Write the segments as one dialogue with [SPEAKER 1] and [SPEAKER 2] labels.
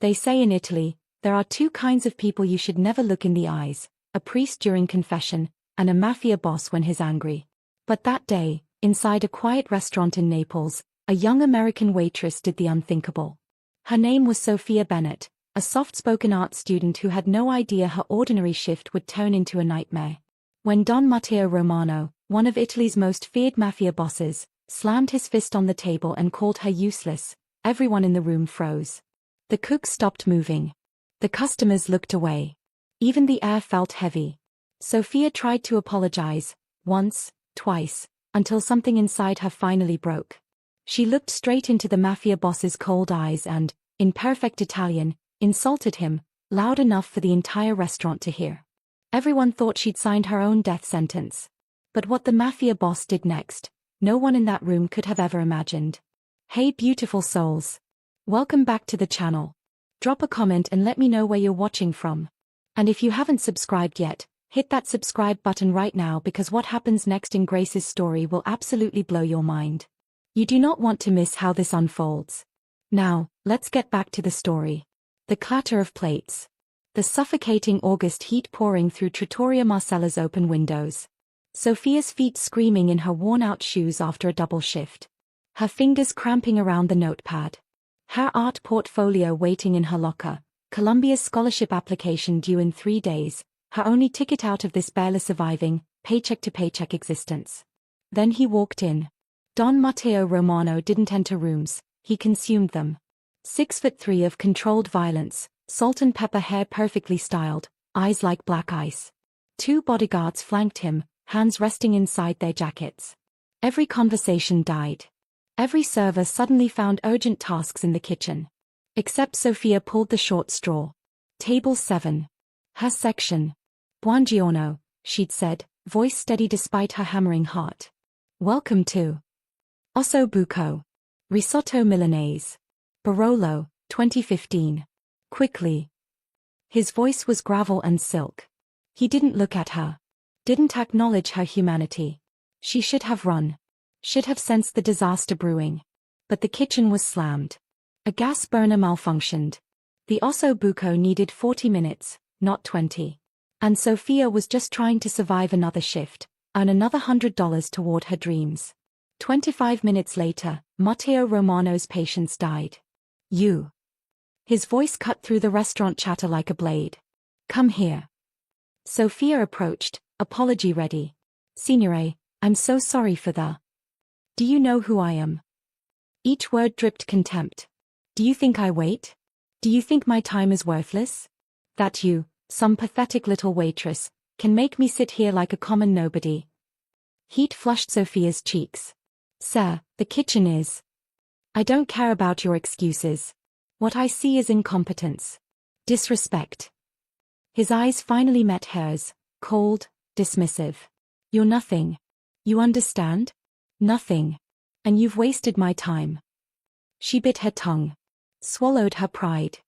[SPEAKER 1] They say in Italy, there are two kinds of people you should never look in the eyes: a priest during confession, and a mafia boss when he's angry. But that day, inside a quiet restaurant in Naples, a young American waitress did the unthinkable. Her name was Sophia Bennett, a soft-spoken art student who had no idea her ordinary shift would turn into a nightmare. When Don Matteo Romano, one of Italy's most feared mafia bosses, slammed his fist on the table and called her useless, everyone in the room froze. The cooks stopped moving. The customers looked away. Even the air felt heavy. Sophia tried to apologize, once, twice, until something inside her finally broke. She looked straight into the mafia boss's cold eyes and, in perfect Italian, insulted him, loud enough for the entire restaurant to hear. Everyone thought she'd signed her own death sentence. But what the mafia boss did next, no one in that room could have ever imagined. Hey beautiful souls. Welcome back to the channel. Drop a comment and let me know where you're watching from. And if you haven't subscribed yet, hit that subscribe button right now because what happens next in Grace's story will absolutely blow your mind. You do not want to miss how this unfolds. Now, let's get back to the story. The clatter of plates. The suffocating August heat pouring through Trattoria Marcella's open windows. Sophia's feet screaming in her worn-out shoes after a double shift. Her fingers cramping around the notepad. Her art portfolio waiting in her locker, Columbia's scholarship application due in 3 days, her only ticket out of this barely surviving, paycheck-to-paycheck existence. Then he walked in. Don Matteo Romano didn't enter rooms, he consumed them. 6'3" of controlled violence, salt and pepper hair perfectly styled, eyes like black ice. 2 bodyguards flanked him, hands resting inside their jackets. Every conversation died. Every server suddenly found urgent tasks in the kitchen. Except Sophia pulled the short straw. Table 7. Her section. Buongiorno, she'd said, voice steady despite her hammering heart. Welcome to Osso Buco. Risotto Milanese. Barolo, 2015. Quickly. His voice was gravel and silk. He didn't look at her. Didn't acknowledge her humanity. She should have run. Should have sensed the disaster brewing. But the kitchen was slammed. A gas burner malfunctioned. The Osso Buco needed 40 minutes, not 20. And Sophia was just trying to survive another shift, earn another $100 toward her dreams. 25 minutes later, Matteo Romano's patience died. You. His voice cut through the restaurant chatter like a blade. Come here. Sophia approached, apology ready. Signore, I'm so sorry for the... Do you know who I am? Each word dripped contempt. Do you think I wait? Do you think my time is worthless? That you, some pathetic little waitress, can make me sit here like a common nobody? Heat flushed Sophia's cheeks. Sir, the kitchen is... I don't care about your excuses. What I see is incompetence. Disrespect. His eyes finally met hers, cold, dismissive. You're nothing. You understand? Nothing. And you've wasted my time. She bit her tongue. Swallowed her pride.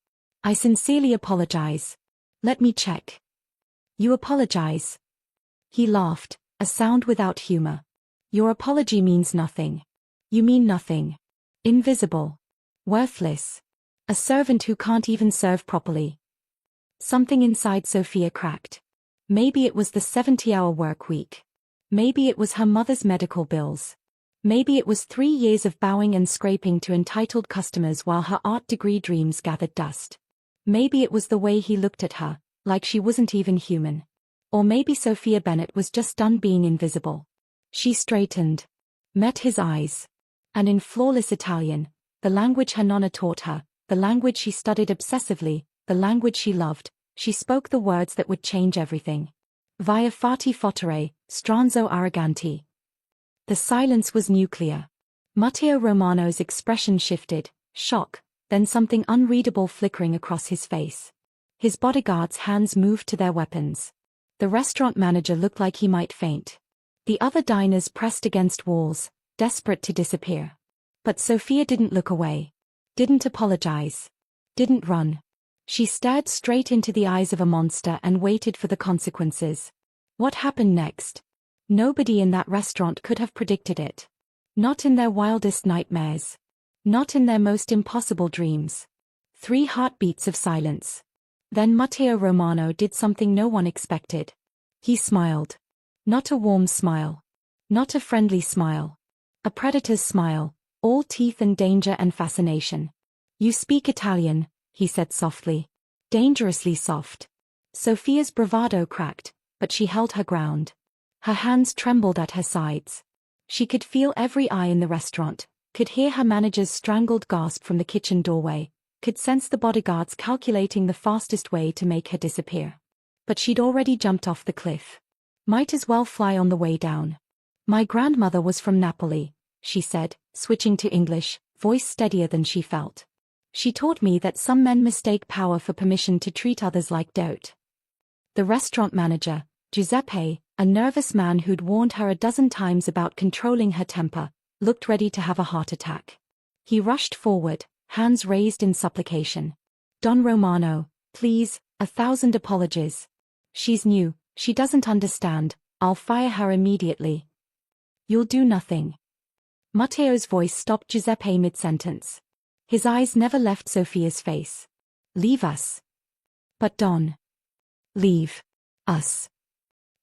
[SPEAKER 1] I sincerely apologize. Let me check. You apologize? He laughed, a sound without humor. Your apology means nothing. You mean nothing. Invisible. Worthless. A servant who can't even serve properly. Something inside Sophia cracked. Maybe it was the 70-hour work week. Maybe it was her mother's medical bills. Maybe it was 3 years of bowing and scraping to entitled customers while her art degree dreams gathered dust. Maybe it was the way he looked at her, like she wasn't even human. Or maybe Sophia Bennett was just done being invisible. She straightened. Met his eyes. And in flawless Italian, the language her nonna taught her, the language she studied obsessively, the language she loved, she spoke the words that would change everything. Via fati fottere, stranzo arroganti. The silence was nuclear. Matteo Romano's expression shifted, shock, then something unreadable flickering across his face. His bodyguards' hands moved to their weapons. The restaurant manager looked like he might faint. The other diners pressed against walls, desperate to disappear. But Sophia didn't look away. Didn't apologize. Didn't run. She stared straight into the eyes of a monster and waited for the consequences. What happened next? Nobody in that restaurant could have predicted it. Not in their wildest nightmares. Not in their most impossible dreams. 3 heartbeats of silence. Then Matteo Romano did something no one expected. He smiled. Not a warm smile. Not a friendly smile. A predator's smile, all teeth and danger and fascination. "You speak Italian," he said softly. Dangerously soft. Sophia's bravado cracked, but she held her ground. Her hands trembled at her sides. She could feel every eye in the restaurant, could hear her manager's strangled gasp from the kitchen doorway, could sense the bodyguards calculating the fastest way to make her disappear. But she'd already jumped off the cliff. Might as well fly on the way down. "My grandmother was from Napoli," she said, switching to English, voice steadier than she felt. "She taught me that some men mistake power for permission to treat others like dirt." The restaurant manager, Giuseppe, a nervous man who'd warned her a dozen times about controlling her temper, looked ready to have a heart attack. He rushed forward, hands raised in supplication. "Don Romano, please, 1,000 apologies. She's new, she doesn't understand, I'll fire her immediately." "You'll do nothing." Matteo's voice stopped Giuseppe mid-sentence. His eyes never left Sophia's face. "Leave us." "But Don." "Leave us."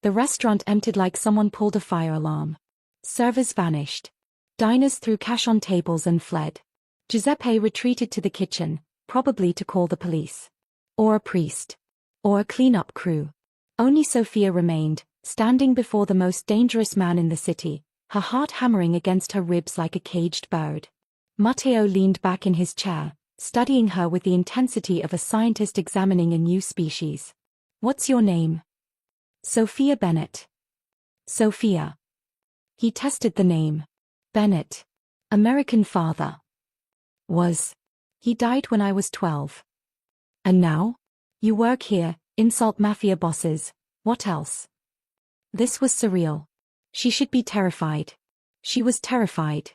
[SPEAKER 1] The restaurant emptied like someone pulled a fire alarm. Servers vanished. Diners threw cash on tables and fled. Giuseppe retreated to the kitchen, probably to call the police. Or a priest. Or a cleanup crew. Only Sophia remained, standing before the most dangerous man in the city, her heart hammering against her ribs like a caged bird. Matteo leaned back in his chair, studying her with the intensity of a scientist examining a new species. "What's your name?" "Sophia Bennett." "Sophia." He tested the name. "Bennett. American father." "Was. He died when I was 12. And now? You work here, insult mafia bosses, what else?" This was surreal. She should be terrified. She was terrified.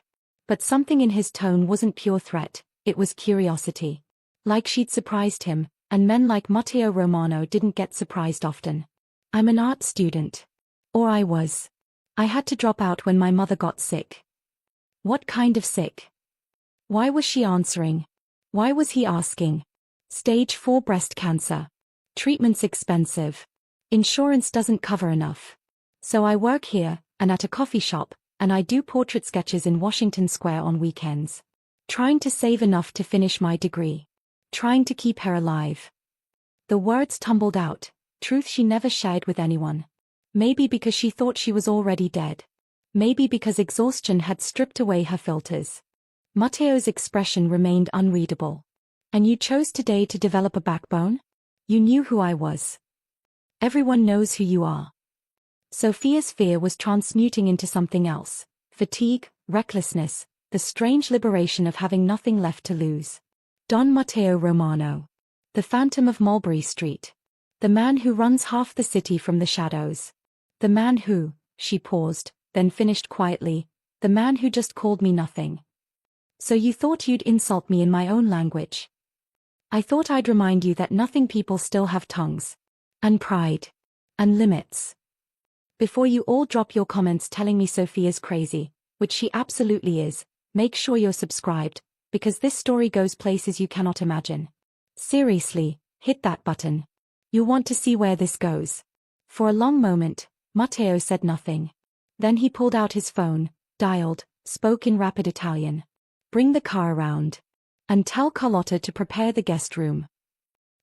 [SPEAKER 1] But something in his tone wasn't pure threat, it was curiosity. Like she'd surprised him, and men like Matteo Romano didn't get surprised often. "I'm an art student. Or I was. I had to drop out when my mother got sick." What kind of sick? Why was she answering? Why was he asking? "Stage 4 breast cancer. Treatment's expensive. Insurance doesn't cover enough. So I work here, and at a coffee shop, and I do portrait sketches in Washington Square on weekends. Trying to save enough to finish my degree. Trying to keep her alive." The words tumbled out, truth she never shared with anyone. Maybe because she thought she was already dead. Maybe because exhaustion had stripped away her filters. Matteo's expression remained unreadable. "And you chose today to develop a backbone? You knew who I was. Everyone knows who you are." Sophia's fear was transmuting into something else. Fatigue, recklessness, the strange liberation of having nothing left to lose. Don Matteo Romano. The phantom of Mulberry Street. The man who runs half the city from the shadows. The man who, she paused, then finished quietly, the man who just called me nothing. "So you thought you'd insult me in my own language? I thought I'd remind you that nothing people still have tongues. And pride. And limits. Before you all drop your comments telling me Sophia's crazy, which she absolutely is, make sure you're subscribed, because this story goes places you cannot imagine. Seriously, hit that button. You want to see where this goes." For a long moment, Matteo said nothing. Then he pulled out his phone, dialed, spoke in rapid Italian. "Bring the car around. And tell Carlotta to prepare the guest room."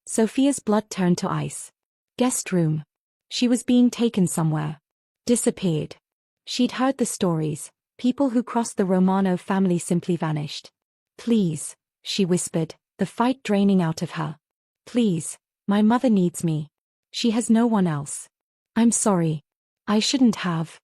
[SPEAKER 1] Sophia's blood turned to ice. Guest room. She was being taken somewhere. Disappeared. She'd heard the stories. People who crossed the Romano family simply vanished. "Please," she whispered, the fight draining out of her. "Please, my mother needs me. She has no one else. I'm sorry. I shouldn't have."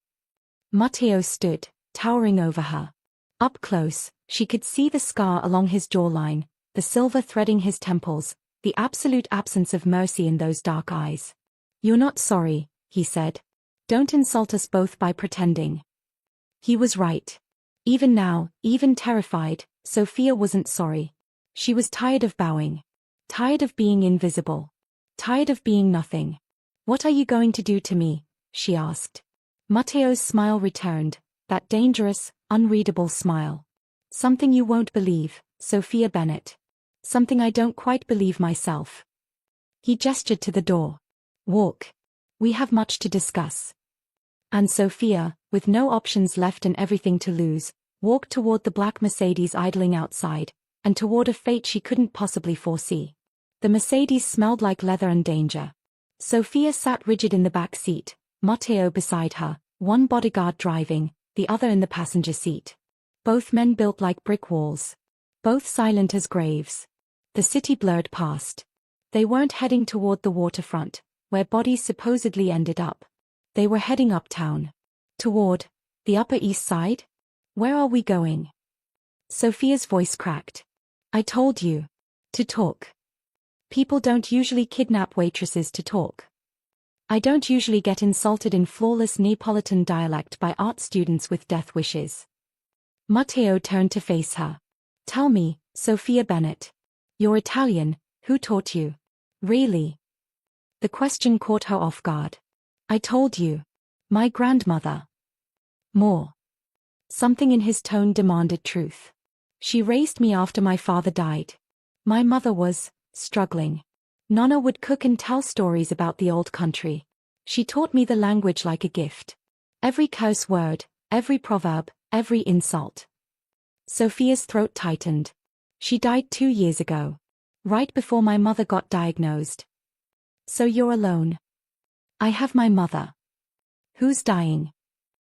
[SPEAKER 1] Matteo stood, towering over her. Up close, she could see the scar along his jawline, the silver threading his temples, the absolute absence of mercy in those dark eyes. "You're not sorry," he said. "Don't insult us both by pretending." He was right. Even now, even terrified, Sophia wasn't sorry. She was tired of bowing. Tired of being invisible. Tired of being nothing. "What are you going to do to me?" she asked. Matteo's smile returned, that dangerous, unreadable smile. "Something you won't believe, Sophia Bennett." Something I don't quite believe myself. He gestured to the door. Walk. We have much to discuss. And Sophia, with no options left and everything to lose, walked toward the black Mercedes idling outside, and toward a fate she couldn't possibly foresee. The Mercedes smelled like leather and danger. Sophia sat rigid in the back seat, Matteo beside her, one bodyguard driving, the other in the passenger seat. Both men built like brick walls. Both silent as graves. The city blurred past. They weren't heading toward the waterfront, where bodies supposedly ended up. They were heading uptown. Toward the Upper East Side? Where are we going? Sophia's voice cracked. I told you. To talk. People don't usually kidnap waitresses to talk. I don't usually get insulted in flawless Neapolitan dialect by art students with death wishes. Matteo turned to face her. Tell me, Sophia Bennett. You're Italian, who taught you? Really? The question caught her off guard. I told you. My grandmother. More. Something in his tone demanded truth. She raised me after my father died. My mother was struggling. Nonna would cook and tell stories about the old country. She taught me the language like a gift. Every curse word, every proverb, every insult. Sophia's throat tightened. She died 2 years ago. Right before my mother got diagnosed. So you're alone. I have my mother. Who's dying?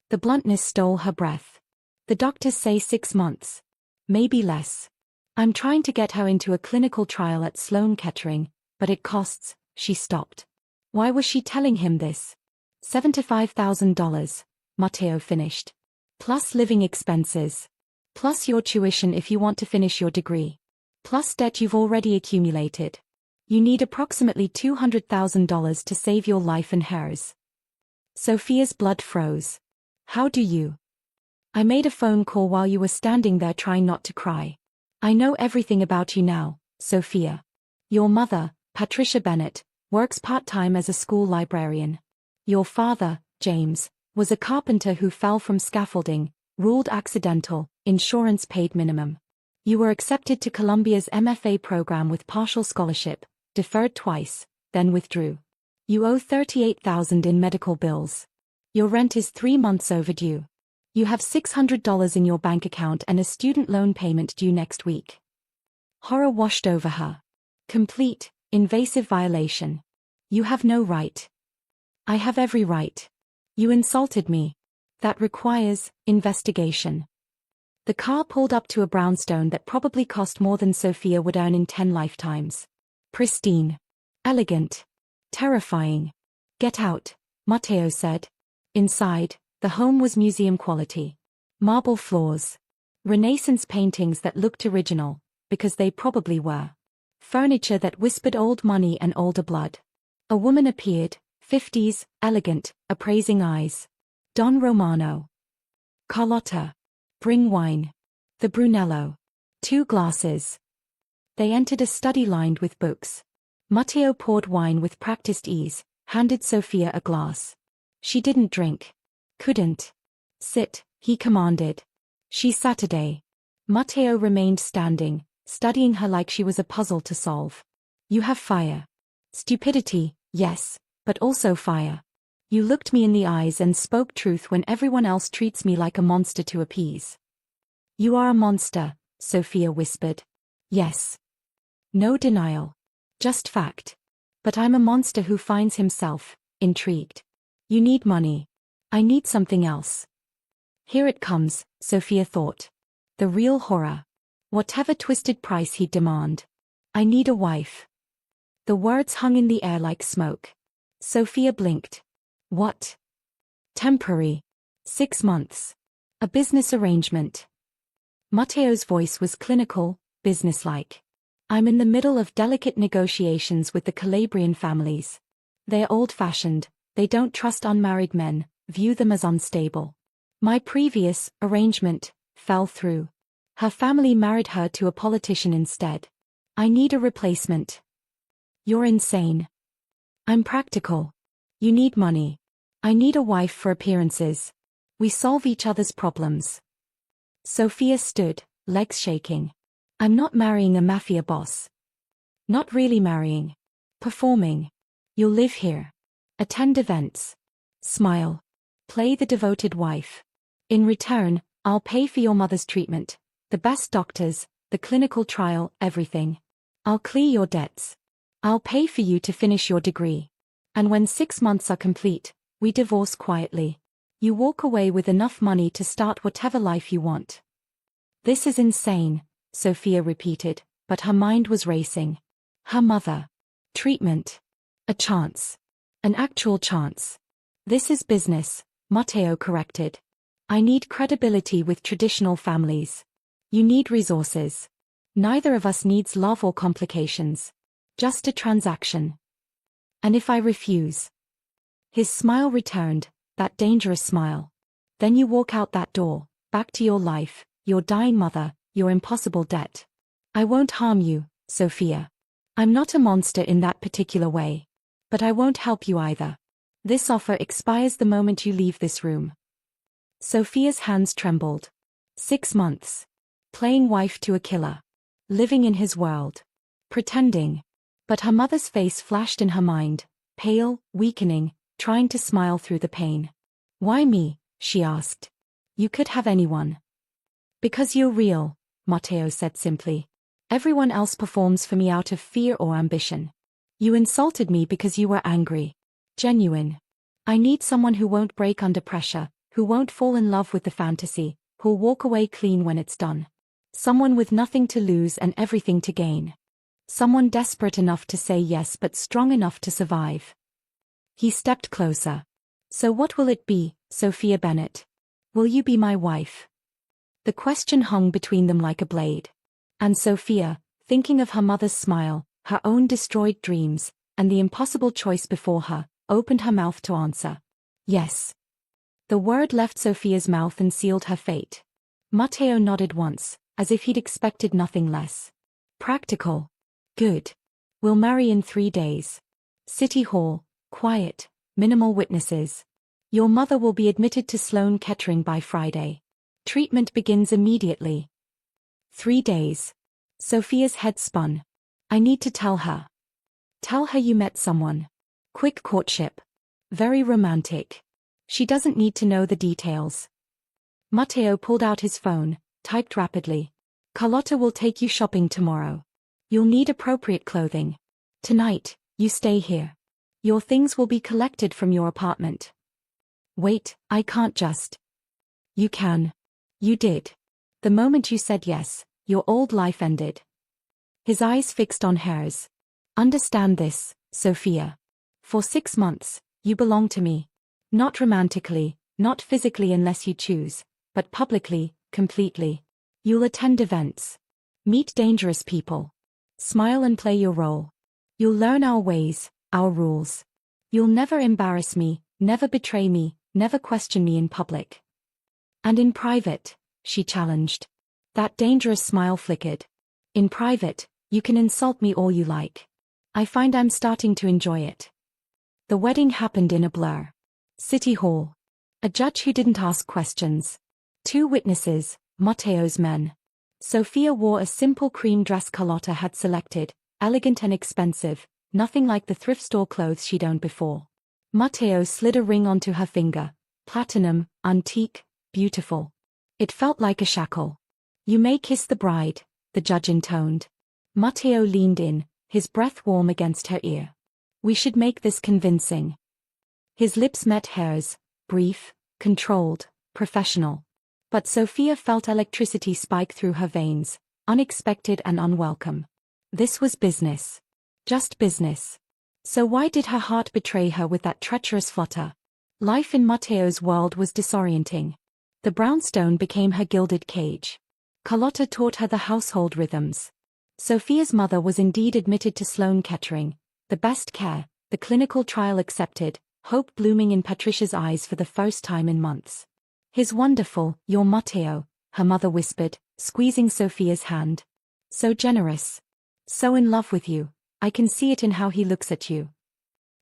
[SPEAKER 1] The bluntness stole her breath. The doctors say 6 months. Maybe less. I'm trying to get her into a clinical trial at Sloan Kettering, but it costs. She stopped. Why was she telling him this? $75,000, Matteo finished. Plus living expenses. Plus your tuition if you want to finish your degree. Plus debt you've already accumulated. You need approximately $200,000 to save your life and hers. Sophia's blood froze. How do you? I made a phone call while you were standing there trying not to cry. I know everything about you now, Sophia. Your mother, Patricia Bennett, works part-time as a school librarian. Your father, James, was a carpenter who fell from scaffolding, ruled accidental, insurance paid minimum. You were accepted to Columbia's MFA program with partial scholarship, deferred twice, then withdrew. You owe $38,000 in medical bills. Your rent is 3 months overdue. You have $600 in your bank account and a student loan payment due next week. Horror washed over her. Complete, invasive violation. You have no right. I have every right. You insulted me. That requires investigation. The car pulled up to a brownstone that probably cost more than Sophia would earn in 10 lifetimes. Pristine. Elegant. Terrifying. Get out, Matteo said. Inside, the home was museum quality. Marble floors. Renaissance paintings that looked original, because they probably were. Furniture that whispered old money and older blood. A woman appeared, 50s, elegant, appraising eyes. Don Romano. Carlotta. Bring wine. The Brunello. 2 glasses. They entered a study lined with books. Matteo poured wine with practiced ease, handed Sophia a glass. She didn't drink. Couldn't. Sit, he commanded. She's Saturday. Matteo remained standing, studying her like she was a puzzle to solve. You have fire. Stupidity, yes, but also fire. You looked me in the eyes and spoke truth when everyone else treats me like a monster to appease. You are a monster, Sophia whispered. Yes. No denial. Just fact. But I'm a monster who finds himself intrigued. You need money. I need something else. Here it comes, Sophia thought. The real horror. Whatever twisted price he'd demand. I need a wife. The words hung in the air like smoke. Sophia blinked. What? Temporary. 6 months. A business arrangement. Matteo's voice was clinical, businesslike. I'm in the middle of delicate negotiations with the Calabrian families. They're old-fashioned, they don't trust unmarried men, view them as unstable. My previous arrangement fell through. Her family married her to a politician instead. I need a replacement. You're insane. I'm practical. You need money. I need a wife for appearances. We solve each other's problems. Sophia stood, legs shaking. I'm not marrying a mafia boss. Not really marrying. Performing. You'll live here. Attend events. Smile. Play the devoted wife. In return, I'll pay for your mother's treatment, the best doctors, the clinical trial, everything. I'll clear your debts. I'll pay for you to finish your degree. And when 6 months are complete, we divorce quietly. You walk away with enough money to start whatever life you want. This is insane, Sophia repeated, but her mind was racing. Her mother. Treatment. A chance. An actual chance. This is business, Matteo corrected. I need credibility with traditional families. You need resources. Neither of us needs love or complications. Just a transaction. And if I refuse? His smile returned, that dangerous smile. Then you walk out that door, back to your life, your dying mother, your impossible debt. I won't harm you, Sophia. I'm not a monster in that particular way. But I won't help you either. This offer expires the moment you leave this room. Sophia's hands trembled. 6 months. Playing wife to a killer. Living in his world. Pretending. But her mother's face flashed in her mind, pale, weakening, trying to smile through the pain. Why me? She asked. You could have anyone. Because you're real, Matteo said simply. Everyone else performs for me out of fear or ambition. You insulted me because you were angry. Genuine. I need someone who won't break under pressure, who won't fall in love with the fantasy, who'll walk away clean when it's done. Someone with nothing to lose and everything to gain. Someone desperate enough to say yes but strong enough to survive. He stepped closer. So what will it be, Sophia Bennett? Will you be my wife? The question hung between them like a blade. And Sophia, thinking of her mother's smile, her own destroyed dreams, and the impossible choice before her, opened her mouth to answer. Yes. The word left Sophia's mouth and sealed her fate. Matteo nodded once, as if he'd expected nothing less. Practical. Good. We'll marry in 3 days. City Hall, quiet, minimal witnesses. Your mother will be admitted to Sloan Kettering by Friday. Treatment begins immediately. 3 days. Sophia's head spun. I need to tell her. Tell her you met someone. Quick courtship. Very romantic. She doesn't need to know the details. Matteo pulled out his phone, typed rapidly. Carlotta will take you shopping tomorrow. You'll need appropriate clothing. Tonight, you stay here. Your things will be collected from your apartment. Wait, I can't just. You can. You did. The moment you said yes, your old life ended. His eyes fixed on hers. Understand this, Sophia. For 6 months, you belong to me. Not romantically, not physically unless you choose, but publicly, completely. You'll attend events. Meet dangerous people. Smile and play your role. You'll learn our ways, our rules. You'll never embarrass me, never betray me, never question me in public. And in private, she challenged. That dangerous smile flickered. In private, you can insult me all you like. I find I'm starting to enjoy it. The wedding happened in a blur. City Hall. A judge who didn't ask questions. 2 witnesses, Matteo's men. Sophia wore a simple cream dress Carlotta had selected, elegant and expensive, nothing like the thrift store clothes she'd owned before. Matteo slid a ring onto her finger, platinum, antique, beautiful. It felt like a shackle. You may kiss the bride, the judge intoned. Matteo leaned in, his breath warm against her ear. We should make this convincing. His lips met hers, brief, controlled, professional. But Sophia felt electricity spike through her veins, unexpected and unwelcome. This was business. Just business. So why did her heart betray her with that treacherous flutter? Life in Matteo's world was disorienting. The brownstone became her gilded cage. Carlotta taught her the household rhythms. Sophia's mother was indeed admitted to Sloan Kettering, the best care, the clinical trial accepted, hope blooming in Patricia's eyes for the first time in months. He's wonderful, your Matteo, her mother whispered, squeezing Sophia's hand. So generous. So in love with you, I can see it in how he looks at you.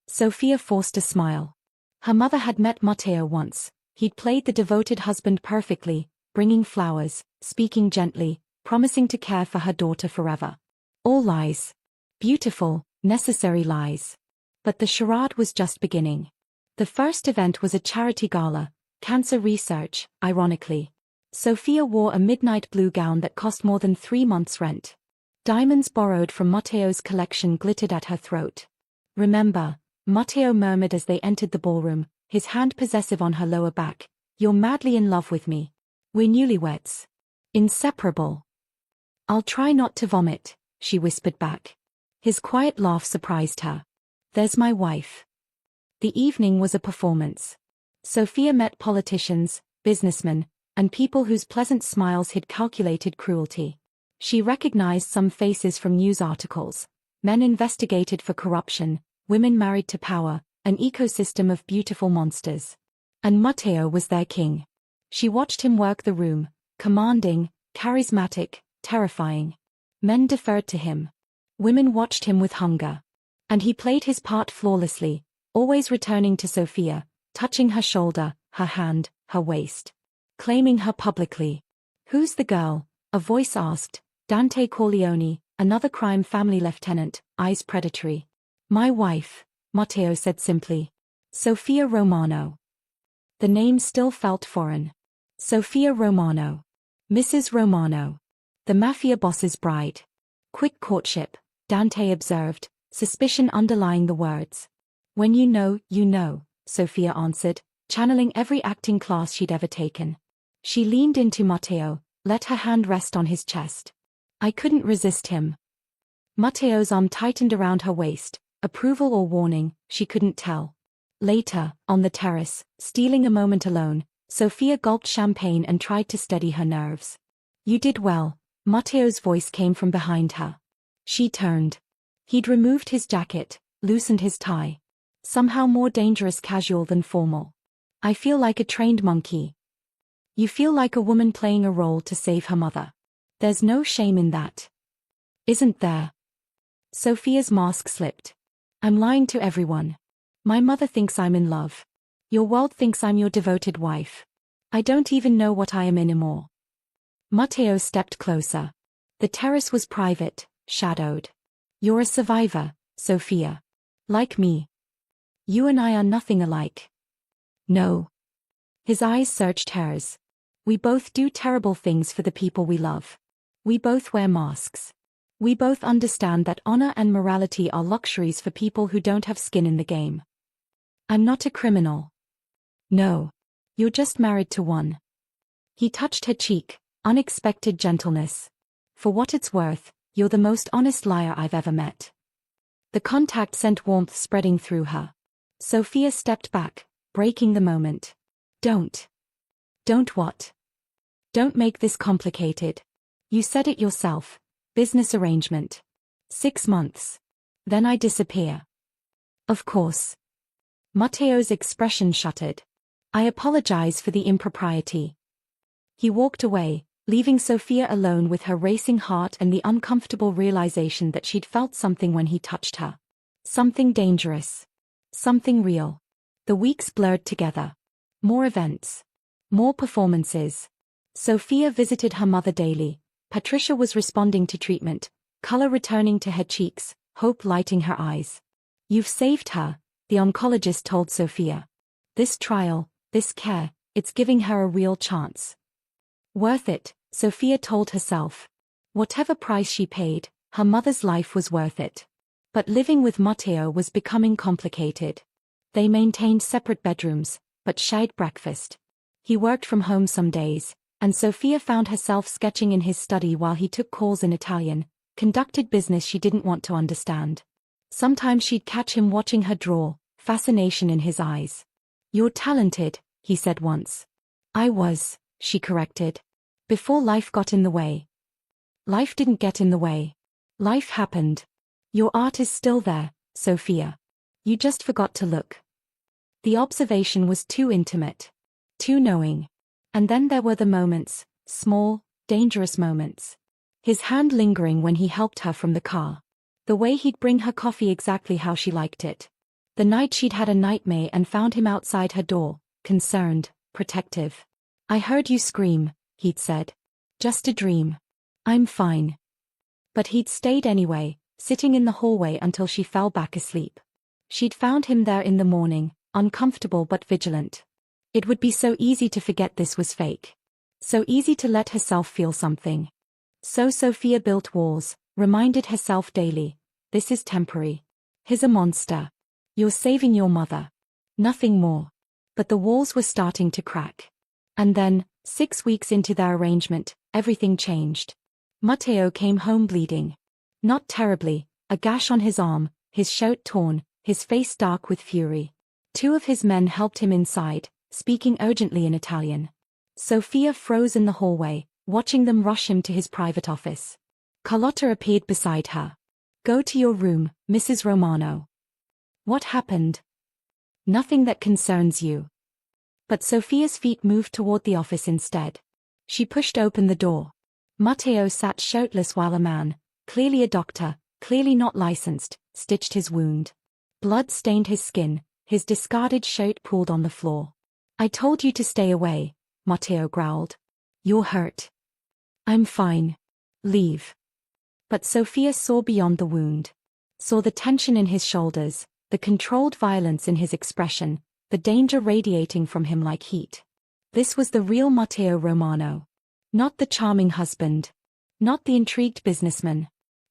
[SPEAKER 1] Sophia forced a smile. Her mother had met Matteo once. He'd played the devoted husband perfectly, bringing flowers, speaking gently, promising to care for her daughter forever. All lies. Beautiful, necessary lies. But the charade was just beginning. The first event was a charity gala, cancer research, ironically. Sophia wore a midnight blue gown that cost more than 3 months' rent. Diamonds borrowed from Matteo's collection glittered at her throat. "Remember," Matteo murmured as they entered the ballroom, his hand possessive on her lower back, "you're madly in love with me. We're newlyweds. Inseparable." "I'll try not to vomit," she whispered back. His quiet laugh surprised her. "There's my wife." The evening was a performance. Sophia met politicians, businessmen, and people whose pleasant smiles hid calculated cruelty. She recognized some faces from news articles: men investigated for corruption, women married to power, an ecosystem of beautiful monsters. And Matteo was their king. She watched him work the room, commanding, charismatic, terrifying. Men deferred to him. Women watched him with hunger. And he played his part flawlessly, always returning to Sophia, touching her shoulder, her hand, her waist. Claiming her publicly. "Who's the girl?" a voice asked. "Dante Corleone, another crime family lieutenant, eyes predatory." "My wife," Matteo said simply. "Sophia Romano." The name still felt foreign. Sophia Romano. Mrs. Romano. The Mafia boss's bride. "Quick courtship," Dante observed, suspicion underlying the words. "When you know," Sophia answered, channeling every acting class she'd ever taken. She leaned into Matteo, let her hand rest on his chest. "I couldn't resist him." Matteo's arm tightened around her waist, approval or warning, she couldn't tell. Later, on the terrace, stealing a moment alone, Sophia gulped champagne and tried to steady her nerves. "You did well," Matteo's voice came from behind her. She turned. He'd removed his jacket, loosened his tie. Somehow more dangerous casual than formal. "I feel like a trained monkey." "You feel like a woman playing a role to save her mother. There's no shame in that." "Isn't there?" Sophia's mask slipped. "I'm lying to everyone. My mother thinks I'm in love. Your world thinks I'm your devoted wife. I don't even know what I am anymore." Matteo stepped closer. The terrace was private, shadowed. "You're a survivor, Sophia. Like me. You and I are nothing alike." "No." His eyes searched hers. "We both do terrible things for the people we love. We both wear masks. We both understand that honor and morality are luxuries for people who don't have skin in the game. I'm not a criminal." "No. You're just married to one." He touched her cheek, unexpected gentleness. "For what it's worth, you're the most honest liar I've ever met." The contact sent warmth spreading through her. Sophia stepped back, breaking the moment. Don't what? Don't make this complicated. You said it yourself. Business arrangement. 6 months. Then I disappear." "Of course." Matteo's expression shuttered. "I apologize for the impropriety." He walked away, leaving Sophia alone with her racing heart and the uncomfortable realization that she'd felt something when he touched her. Something dangerous. Something real. The weeks blurred together. More events. More performances. Sophia visited her mother daily. Patricia was responding to treatment, color returning to her cheeks, hope lighting her eyes. "You've saved her," the oncologist told Sophia. "This trial, this care, it's giving her a real chance." Worth it, Sophia told herself. Whatever price she paid, her mother's life was worth it. But living with Matteo was becoming complicated. They maintained separate bedrooms, but shared breakfast. He worked from home some days, and Sophia found herself sketching in his study while he took calls in Italian, conducted business she didn't want to understand. Sometimes she'd catch him watching her draw, fascination in his eyes. "You're talented," he said once. "I was," she corrected. "Before life got in the way." "Life didn't get in the way. Life happened. Your art is still there, Sophia. You just forgot to look." The observation was too intimate. Too knowing. And then there were the moments, small, dangerous moments. His hand lingering when he helped her from the car. The way he'd bring her coffee exactly how she liked it. The night she'd had a nightmare and found him outside her door, concerned, protective. "I heard you scream," he'd said. "Just a dream. I'm fine. But he'd stayed anyway, sitting in the hallway until she fell back asleep. She'd found him there in the morning, uncomfortable but vigilant. It would be so easy to forget this was fake. So easy to let herself feel something. So Sophia built walls, reminded herself daily, this is temporary. He's a monster. You're saving your mother. Nothing more. But the walls were starting to crack. And then, 6 weeks into their arrangement, everything changed. Matteo came home bleeding. Not terribly, a gash on his arm, his shirt torn, his face dark with fury. 2 of his men helped him inside, speaking urgently in Italian. Sophia froze in the hallway, watching them rush him to his private office. Carlotta appeared beside her. Go to your room, Mrs. Romano. What happened? Nothing that concerns you. But Sophia's feet moved toward the office instead. She pushed open the door. Matteo sat shirtless while a man, clearly a doctor, clearly not licensed, stitched his wound. Blood stained his skin, his discarded shirt pooled on the floor. I told you to stay away, Matteo growled. You're hurt. I'm fine. Leave. But Sophia saw beyond the wound. Saw the tension in his shoulders, the controlled violence in his expression, the danger radiating from him like heat. This was the real Matteo Romano. Not the charming husband. Not the intrigued businessman.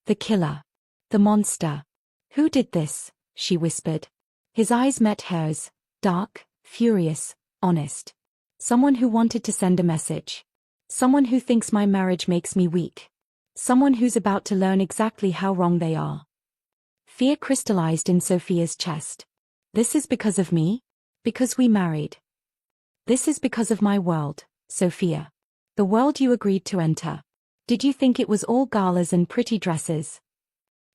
[SPEAKER 1] The killer. The monster. Who did this? She whispered. His eyes met hers, dark, furious, honest. Someone who wanted to send a message. Someone who thinks my marriage makes me weak. Someone who's about to learn exactly how wrong they are. Fear crystallized in Sophia's chest. This is because of me? Because we married. This is because of my world, Sophia. The world you agreed to enter. Did you think it was all galas and pretty dresses?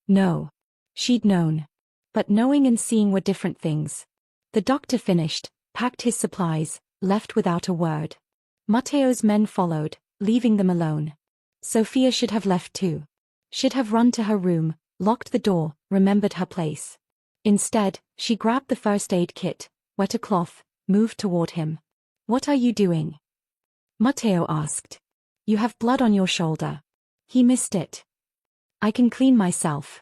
[SPEAKER 1] No. She'd known. But knowing and seeing were different things. The doctor finished, packed his supplies, left without a word. Matteo's men followed, leaving them alone. Sophia should have left too. Should have run to her room, locked the door, remembered her place. Instead, she grabbed the first aid kit, wet a cloth, moved toward him. What are you doing? Matteo asked. You have blood on your shoulder. He missed it. I can clean myself.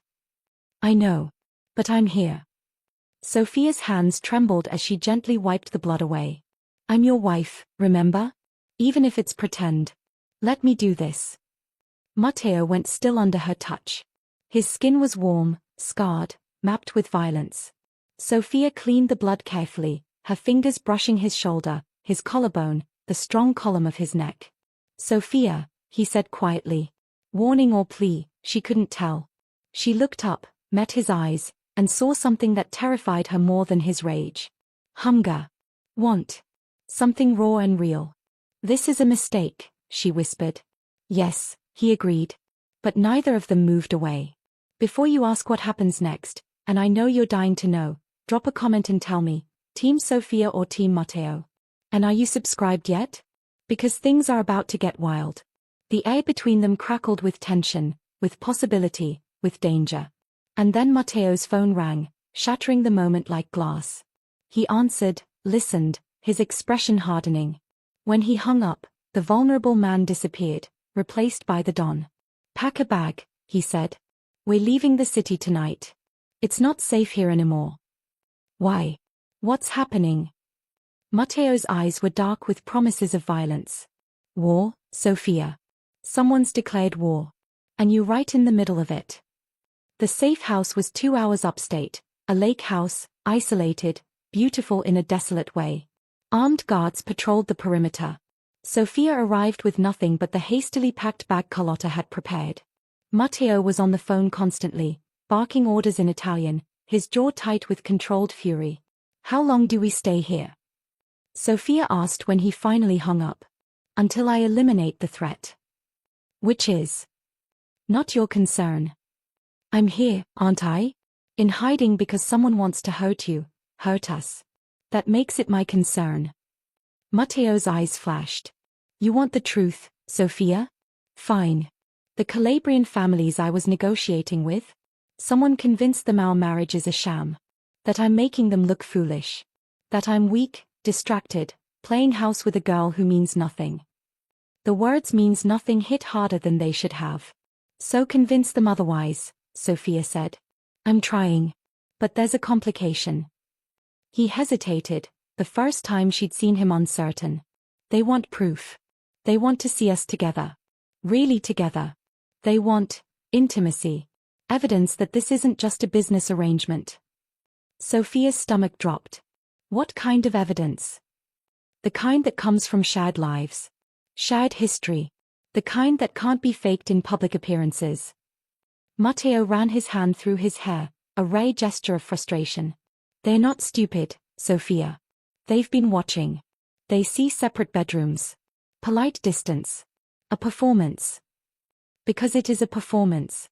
[SPEAKER 1] I know. But I'm here. Sophia's hands trembled as she gently wiped the blood away. I'm your wife, remember? Even if it's pretend. Let me do this. Matteo went still under her touch. His skin was warm, scarred, mapped with violence. Sophia cleaned the blood carefully, her fingers brushing his shoulder, his collarbone, the strong column of his neck. Sophia, he said quietly. Warning or plea, she couldn't tell. She looked up, met his eyes, and saw something that terrified her more than his rage. Hunger. Want. Something raw and real. This is a mistake, she whispered. Yes, he agreed. But neither of them moved away. Before you ask what happens next, and I know you're dying to know, drop a comment and tell me, Team Sophia or Team Matteo? And are you subscribed yet? Because things are about to get wild. The air between them crackled with tension, with possibility, with danger. And then Matteo's phone rang, shattering the moment like glass. He answered, listened, his expression hardening. When he hung up, the vulnerable man disappeared, replaced by the Don. Pack a bag, he said. We're leaving the city tonight. It's not safe here anymore. Why? What's happening? Matteo's eyes were dark with promises of violence. War, Sophia. Someone's declared war. And you right in the middle of it. The safe house was 2 hours upstate, a lake house, isolated, beautiful in a desolate way. Armed guards patrolled the perimeter. Sophia arrived with nothing but the hastily packed bag Carlotta had prepared. Matteo was on the phone constantly, barking orders in Italian, his jaw tight with controlled fury. How long do we stay here? Sophia asked when he finally hung up. Until I eliminate the threat. Which is not your concern. I'm here, aren't I? In hiding because someone wants to hurt you, hurt us. That makes it my concern. Matteo's eyes flashed. You want the truth, Sophia? Fine. The Calabrian families I was negotiating with? Someone convinced them our marriage is a sham. That I'm making them look foolish. That I'm weak, distracted, playing house with a girl who means nothing. The words means nothing hit harder than they should have. So convince them otherwise, Sophia said. I'm trying. But there's a complication. He hesitated, the first time she'd seen him uncertain. They want proof. They want to see us together. Really together. They want intimacy. Evidence that this isn't just a business arrangement. Sophia's stomach dropped. What kind of evidence? The kind that comes from shared lives. Shared history. The kind that can't be faked in public appearances. Matteo ran his hand through his hair, a rare gesture of frustration. They're not stupid, Sophia. They've been watching. They see separate bedrooms. Polite distance. A performance. Because it is a performance.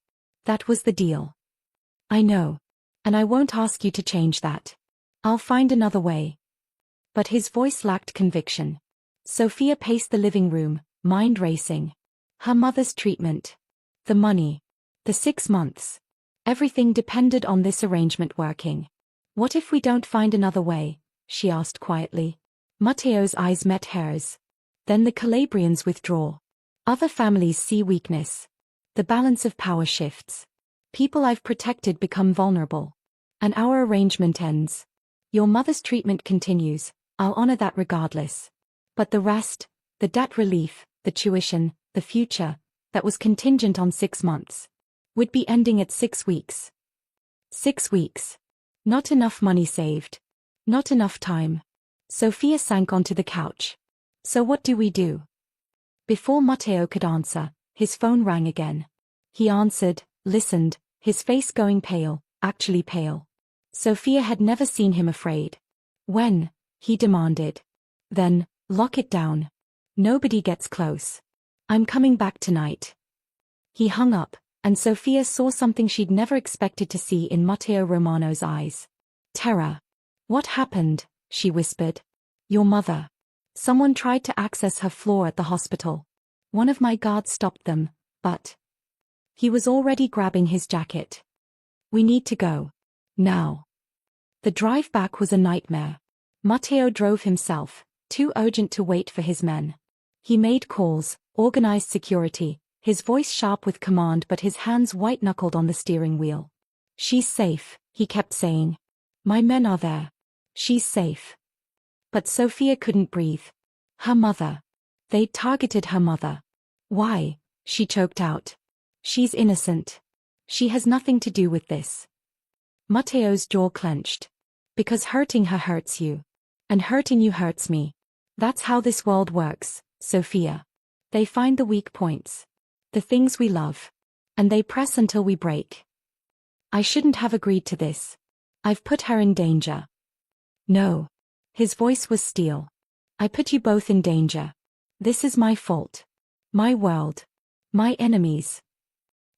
[SPEAKER 1] That was the deal. I know. And I won't ask you to change that. I'll find another way. But his voice lacked conviction. Sophia paced the living room, mind racing. Her mother's treatment. The money. The 6 months. Everything depended on this arrangement working. What if we don't find another way? She asked quietly. Matteo's eyes met hers. Then the Calabrians withdraw. Other families see weakness. The balance of power shifts. People I've protected become vulnerable. And our arrangement ends. Your mother's treatment continues. I'll honor that regardless. But the rest, the debt relief, the tuition, the future, that was contingent on 6 months, would be ending at 6 weeks. 6 weeks. Not enough money saved. Not enough time. Sophia sank onto the couch. So what do we do? Before Matteo could answer, his phone rang again. He answered, listened, his face going pale, actually pale. Sophia had never seen him afraid. When? He demanded. Then, lock it down. Nobody gets close. I'm coming back tonight. He hung up, and Sophia saw something she'd never expected to see in Matteo Romano's eyes. Terror. What happened? She whispered. Your mother. Someone tried to access her floor at the hospital. One of my guards stopped them, but... He was already grabbing his jacket. We need to go. Now. The drive back was a nightmare. Matteo drove himself, too urgent to wait for his men. He made calls, organized security, his voice sharp with command but his hands white-knuckled on the steering wheel. She's safe, he kept saying. My men are there. She's safe. But Sophia couldn't breathe. Her mother. They'd targeted her mother. Why? She choked out. She's innocent. She has nothing to do with this. Matteo's jaw clenched. Because hurting her hurts you. And hurting you hurts me. That's how this world works, Sophia. They find the weak points. The things we love. And they press until we break. I shouldn't have agreed to this. I've put her in danger. No. His voice was steel. I put you both in danger. This is my fault. My world. My enemies.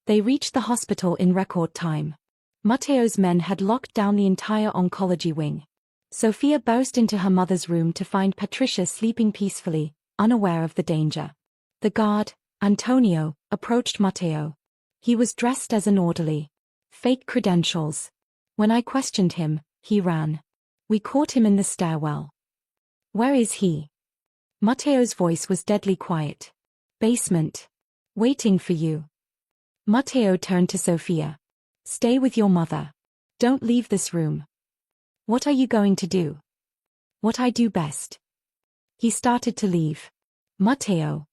[SPEAKER 1] They reached the hospital in record time. Matteo's men had locked down the entire oncology wing. Sophia burst into her mother's room to find Patricia sleeping peacefully, unaware of the danger. The guard, Antonio, approached Matteo. He was dressed as an orderly. Fake credentials. When I questioned him, he ran. We caught him in the stairwell. Where is he? Matteo's voice was deadly quiet. Basement. Waiting for you. Matteo turned to Sophia. Stay with your mother. Don't leave this room. What are you going to do? What I do best. He started to leave. Matteo.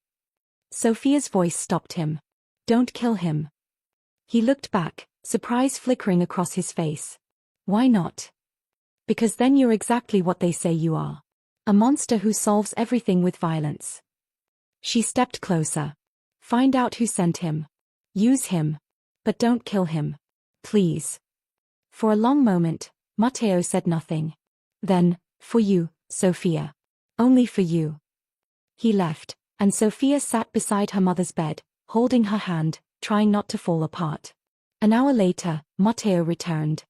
[SPEAKER 1] Sophia's voice stopped him. Don't kill him. He looked back, surprise flickering across his face. Why not? Because then you're exactly what they say you are. A monster who solves everything with violence. She stepped closer. Find out who sent him. Use him. But don't kill him. Please. For a long moment, Matteo said nothing. Then, for you, Sophia. Only for you. He left, and Sophia sat beside her mother's bed, holding her hand, trying not to fall apart. An hour later, Matteo returned.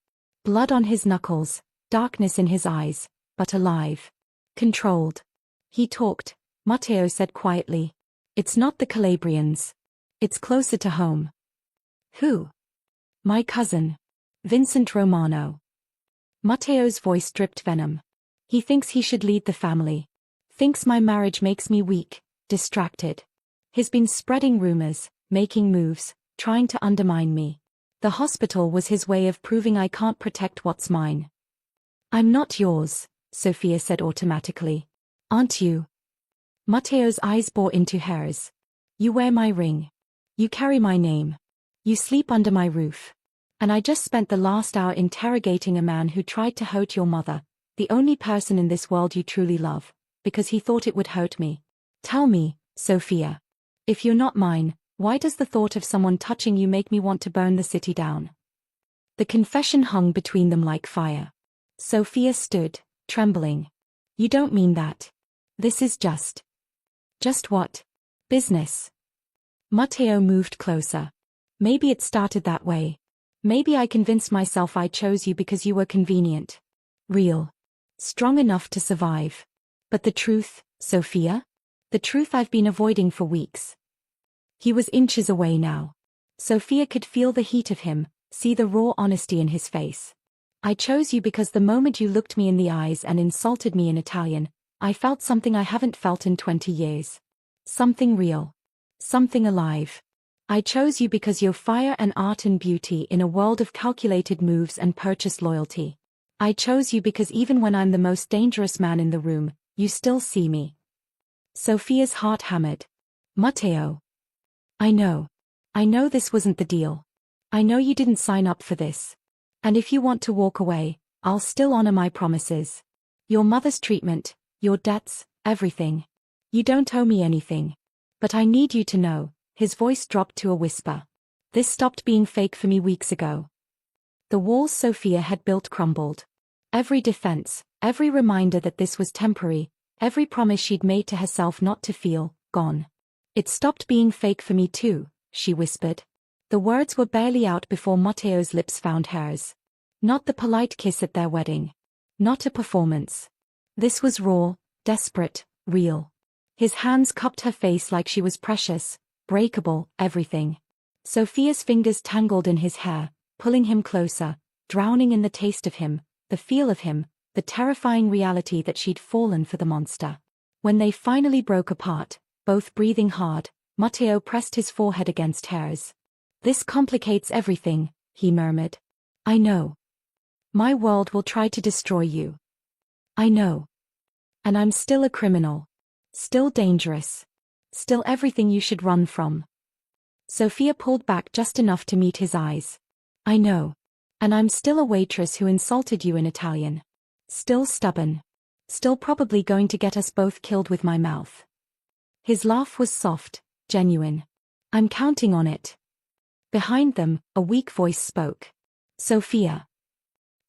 [SPEAKER 1] Blood on his knuckles, darkness in his eyes, but alive. Controlled. He talked, Matteo said quietly. It's not the Calabrians. It's closer to home. Who? My cousin. Vincent Romano. Matteo's voice dripped venom. He thinks he should lead the family. Thinks my marriage makes me weak, distracted. He's been spreading rumors, making moves, trying to undermine me. The hospital was his way of proving I can't protect what's mine. I'm not yours, Sophia said automatically. Aren't you? Matteo's eyes bore into hers. You wear my ring. You carry my name. You sleep under my roof. And I just spent the last hour interrogating a man who tried to hurt your mother, the only person in this world you truly love, because he thought it would hurt me. Tell me, Sophia. If you're not mine, why does the thought of someone touching you make me want to burn the city down? The confession hung between them like fire. Sophia stood, trembling. You don't mean that. This is just. Just what? Business. Matteo moved closer. Maybe it started that way. Maybe I convinced myself I chose you because you were convenient. Real. Strong enough to survive. But the truth, Sophia? The truth I've been avoiding for weeks. He was inches away now. Sophia could feel the heat of him, see the raw honesty in his face. I chose you because the moment you looked me in the eyes and insulted me in Italian, I felt something I haven't felt in 20 years. Something real. Something alive. I chose you because you're fire and art and beauty in a world of calculated moves and purchased loyalty. I chose you because even when I'm the most dangerous man in the room, you still see me. Sophia's heart hammered. Matteo. I know this wasn't the deal. I know you didn't sign up for this. And if you want to walk away, I'll still honor my promises. Your mother's treatment, your debts, everything. You don't owe me anything. But I need you to know, his voice dropped to a whisper. This stopped being fake for me weeks ago. The walls Sophia had built crumbled. Every defense, every reminder that this was temporary, every promise she'd made to herself not to feel, gone. It stopped being fake for me too, she whispered. The words were barely out before Matteo's lips found hers. Not the polite kiss at their wedding. Not a performance. This was raw, desperate, real. His hands cupped her face like she was precious, breakable, everything. Sophia's fingers tangled in his hair, pulling him closer, drowning in the taste of him, the feel of him, the terrifying reality that she'd fallen for the monster. When they finally broke apart, both breathing hard, Matteo pressed his forehead against hers. This complicates everything, he murmured. I know. My world will try to destroy you. I know. And I'm still a criminal. Still dangerous. Still everything you should run from. Sophia pulled back just enough to meet his eyes. I know. And I'm still a waitress who insulted you in Italian. Still stubborn. Still probably going to get us both killed with my mouth. His laugh was soft, genuine. I'm counting on it. Behind them, a weak voice spoke. Sophia.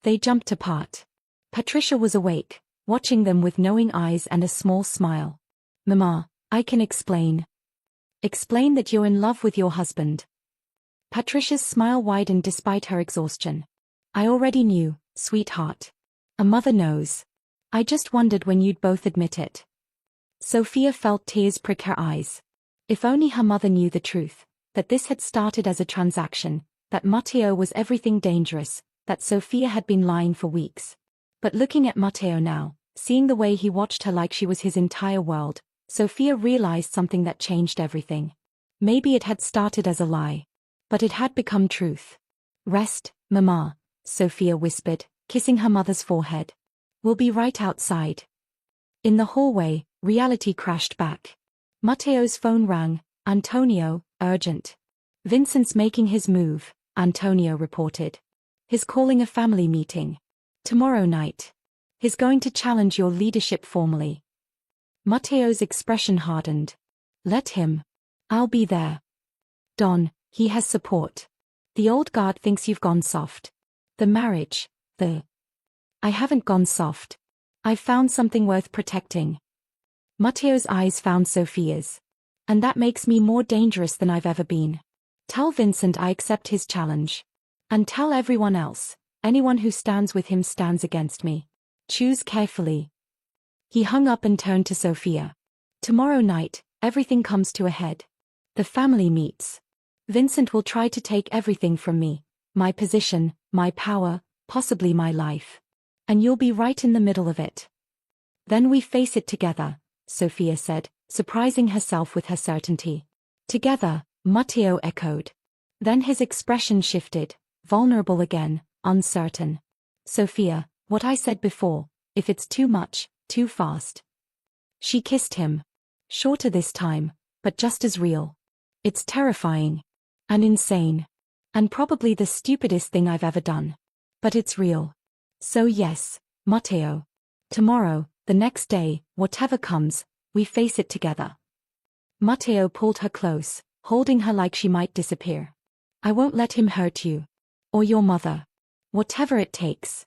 [SPEAKER 1] They jumped apart. Patricia was awake, watching them with knowing eyes and a small smile. Mama, I can explain. Explain that you're in love with your husband. Patricia's smile widened despite her exhaustion. I already knew, sweetheart. A mother knows. I just wondered when you'd both admit it. Sophia felt tears prick her eyes. If only her mother knew the truth, that this had started as a transaction, that Matteo was everything dangerous, that Sophia had been lying for weeks. But looking at Matteo now, seeing the way he watched her like she was his entire world, Sophia realized something that changed everything. Maybe it had started as a lie. But it had become truth. Rest, Mama, Sophia whispered, kissing her mother's forehead. We'll be right outside. In the hallway, reality crashed back. Matteo's phone rang. Antonio, urgent. Vincent's making his move, Antonio reported. He's calling a family meeting. Tomorrow night. He's going to challenge your leadership formally. Matteo's expression hardened. Let him. I'll be there. Don, he has support. The old guard thinks you've gone soft. The marriage, I haven't gone soft. I've found something worth protecting. Matteo's eyes found Sophia's. And that makes me more dangerous than I've ever been. Tell Vincent I accept his challenge. And tell everyone else, anyone who stands with him stands against me. Choose carefully. He hung up and turned to Sophia. Tomorrow night, everything comes to a head. The family meets. Vincent will try to take everything from me. My position, my power, possibly my life. And you'll be right in the middle of it. Then we face it together, Sophia said, surprising herself with her certainty. Together, Matteo echoed. Then his expression shifted, vulnerable again, uncertain. Sophia, what I said before, if it's too much, too fast. She kissed him. Shorter this time, but just as real. It's terrifying. And insane. And probably the stupidest thing I've ever done. But it's real. So yes, Matteo. Tomorrow, the next day, whatever comes, we face it together. Matteo pulled her close, holding her like she might disappear. I won't let him hurt you. Or your mother. Whatever it takes.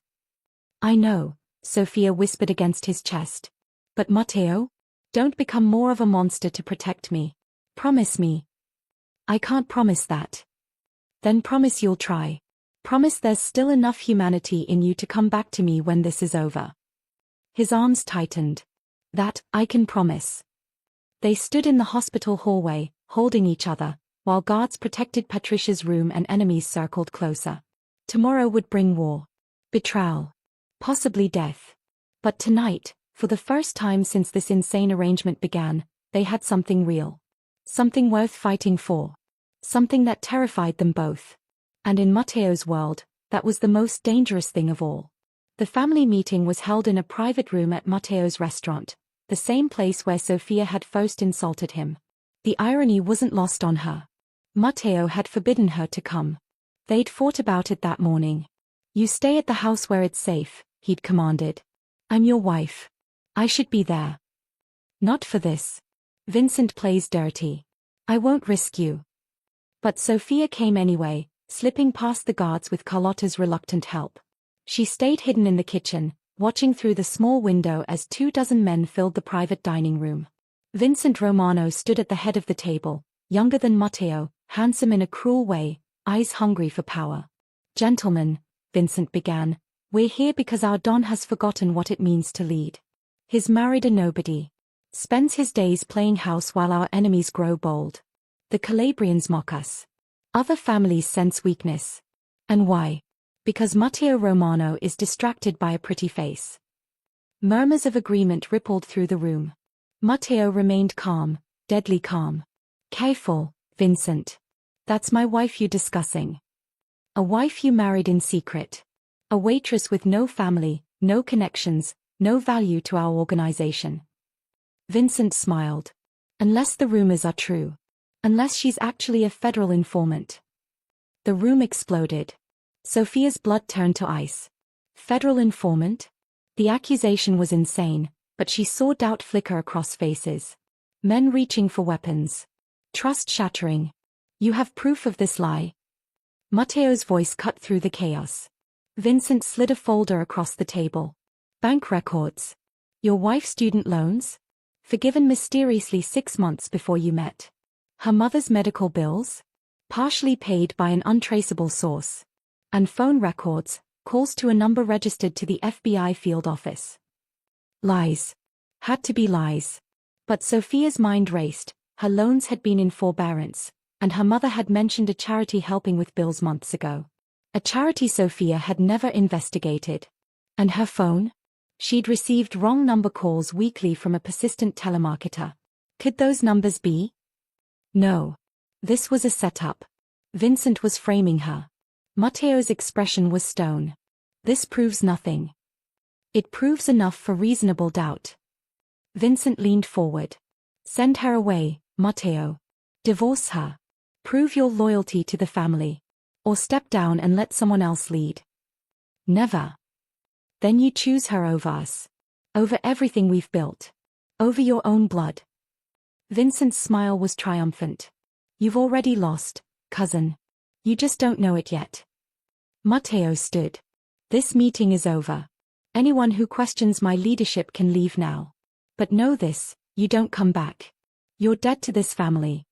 [SPEAKER 1] I know, Sophia whispered against his chest. But Matteo? Don't become more of a monster to protect me. Promise me. I can't promise that. Then promise you'll try. Promise there's still enough humanity in you to come back to me when this is over. His arms tightened. That, I can promise. They stood in the hospital hallway, holding each other, while guards protected Patricia's room and enemies circled closer. Tomorrow would bring war. Betrayal. Possibly death. But tonight, for the first time since this insane arrangement began, they had something real. Something worth fighting for. Something that terrified them both. And in Matteo's world, that was the most dangerous thing of all. The family meeting was held in a private room at Matteo's restaurant, the same place where Sophia had first insulted him. The irony wasn't lost on her. Matteo had forbidden her to come. They'd fought about it that morning. You stay at the house where it's safe, he'd commanded. I'm your wife. I should be there. Not for this. Vincent plays dirty. I won't risk you. But Sophia came anyway, slipping past the guards with Carlotta's reluctant help. She stayed hidden in the kitchen, watching through the small window as 24 men filled the private dining room. Vincent Romano stood at the head of the table, younger than Matteo, handsome in a cruel way, eyes hungry for power. Gentlemen, Vincent began, we're here because our Don has forgotten what it means to lead. He's married a nobody. Spends his days playing house while our enemies grow bold. The Calabrians mock us. Other families sense weakness. And why? Because Matteo Romano is distracted by a pretty face. Murmurs of agreement rippled through the room. Matteo remained calm, deadly calm. Careful, Vincent. That's my wife you discussing. A wife you married in secret. A waitress with no family, no connections, no value to our organization. Vincent smiled. Unless the rumors are true. Unless she's actually a federal informant. The room exploded. Sophia's blood turned to ice. Federal informant? The accusation was insane, but she saw doubt flicker across faces. Men reaching for weapons. Trust shattering. You have proof of this lie? Matteo's voice cut through the chaos. Vincent slid a folder across the table. Bank records. Your wife's student loans? Forgiven mysteriously 6 months before you met. Her mother's medical bills? Partially paid by an untraceable source. And phone records, calls to a number registered to the FBI field office. Lies. Had to be lies. But Sophia's mind raced. Her loans had been in forbearance, and her mother had mentioned a charity helping with bills months ago. A charity Sophia had never investigated. And her phone? She'd received wrong number calls weekly from a persistent telemarketer. Could those numbers be? No. This was a setup. Vincent was framing her. Matteo's expression was stone. This proves nothing. It proves enough for reasonable doubt. Vincent leaned forward. Send her away, Matteo. Divorce her. Prove your loyalty to the family. Or step down and let someone else lead. Never. Then you choose her over us. Over everything we've built. Over your own blood. Vincent's smile was triumphant. You've already lost, cousin. You just don't know it yet. Matteo stood. This meeting is over. Anyone who questions my leadership can leave now. But know this, you don't come back. You're dead to this family.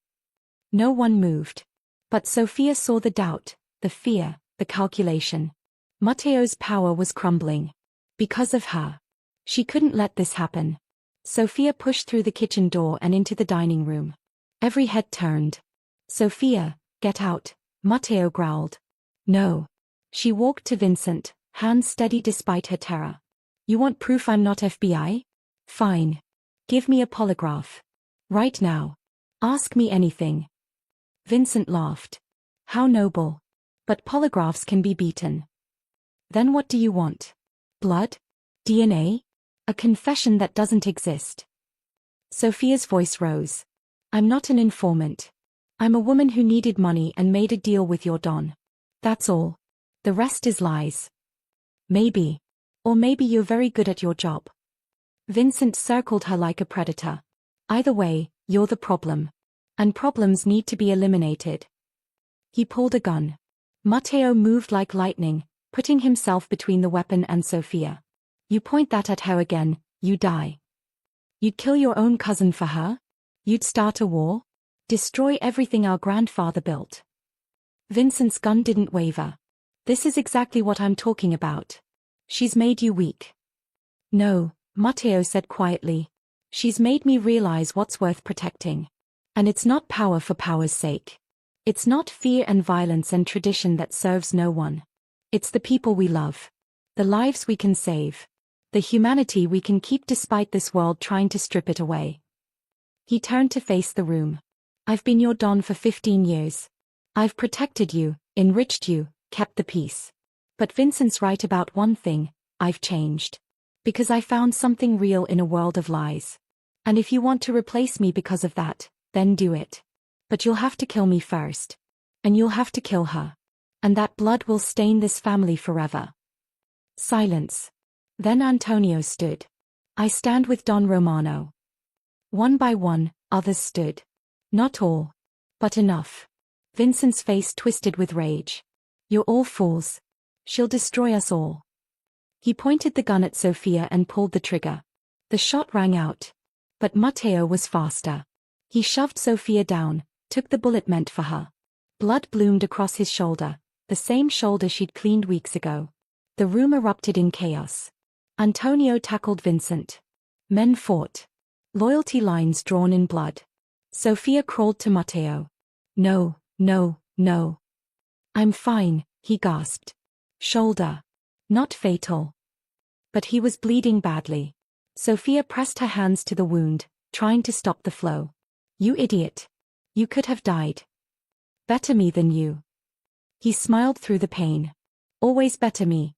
[SPEAKER 1] No one moved. But Sophia saw the doubt, the fear, the calculation. Matteo's power was crumbling. Because of her. She couldn't let this happen. Sophia pushed through the kitchen door and into the dining room. Every head turned. Sophia, get out, Matteo growled. No. She walked to Vincent, hands steady despite her terror. You want proof I'm not FBI? Fine. Give me a polygraph. Right now. Ask me anything. Vincent laughed. How noble. But polygraphs can be beaten. Then what do you want? Blood? DNA? A confession that doesn't exist. Sophia's voice rose. I'm not an informant. I'm a woman who needed money and made a deal with your Don. That's all. The rest is lies. Maybe. Or maybe you're very good at your job. Vincent circled her like a predator. Either way, you're the problem. And problems need to be eliminated. He pulled a gun. Matteo moved like lightning, putting himself between the weapon and Sophia. You point that at her again, you die. You'd kill your own cousin for her? You'd start a war? Destroy everything our grandfather built. Vincent's gun didn't waver. This is exactly what I'm talking about. She's made you weak. No, Matteo said quietly. She's made me realize what's worth protecting. And it's not power for power's sake. It's not fear and violence and tradition that serves no one. It's the people we love. The lives we can save. The humanity we can keep despite this world trying to strip it away. He turned to face the room. I've been your Don for 15 years. I've protected you, enriched you, kept the peace. But Vincent's right about one thing, I've changed. Because I found something real in a world of lies. And if you want to replace me because of that, then do it. But you'll have to kill me first. And you'll have to kill her. And that blood will stain this family forever. Silence. Then Antonio stood. I stand with Don Romano. One by one, others stood. Not all. But enough. Vincent's face twisted with rage. You're all fools. She'll destroy us all. He pointed the gun at Sophia and pulled the trigger. The shot rang out. But Matteo was faster. He shoved Sophia down, took the bullet meant for her. Blood bloomed across his shoulder, the same shoulder she'd cleaned weeks ago. The room erupted in chaos. Antonio tackled Vincent. Men fought. Loyalty lines drawn in blood. Sophia crawled to Matteo. No, no, no. I'm fine, he gasped. Shoulder. Not fatal. But he was bleeding badly. Sophia pressed her hands to the wound, trying to stop the flow. You idiot. You could have died. Better me than you. He smiled through the pain. Always better me.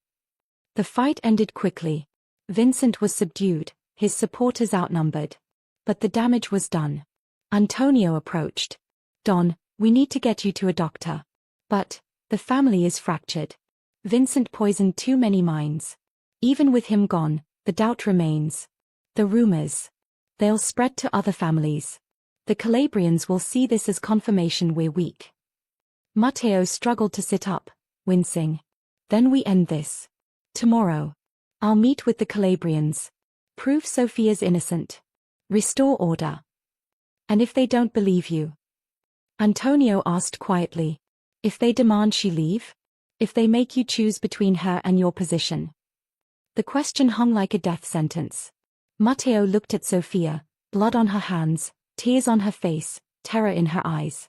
[SPEAKER 1] The fight ended quickly. Vincent was subdued, his supporters outnumbered. But the damage was done. Antonio approached. Don, we need to get you to a doctor. But, the family is fractured. Vincent poisoned too many minds. Even with him gone, the doubt remains. The rumors. They'll spread to other families. The Calabrians will see this as confirmation we're weak. Matteo struggled to sit up, wincing. Then we end this. Tomorrow. I'll meet with the Calabrians. Prove Sophia's innocent. Restore order. And if they don't believe you? Antonio asked quietly. If they demand she leave? If they make you choose between her and your position? The question hung like a death sentence. Matteo looked at Sophia, blood on her hands, tears on her face, terror in her eyes.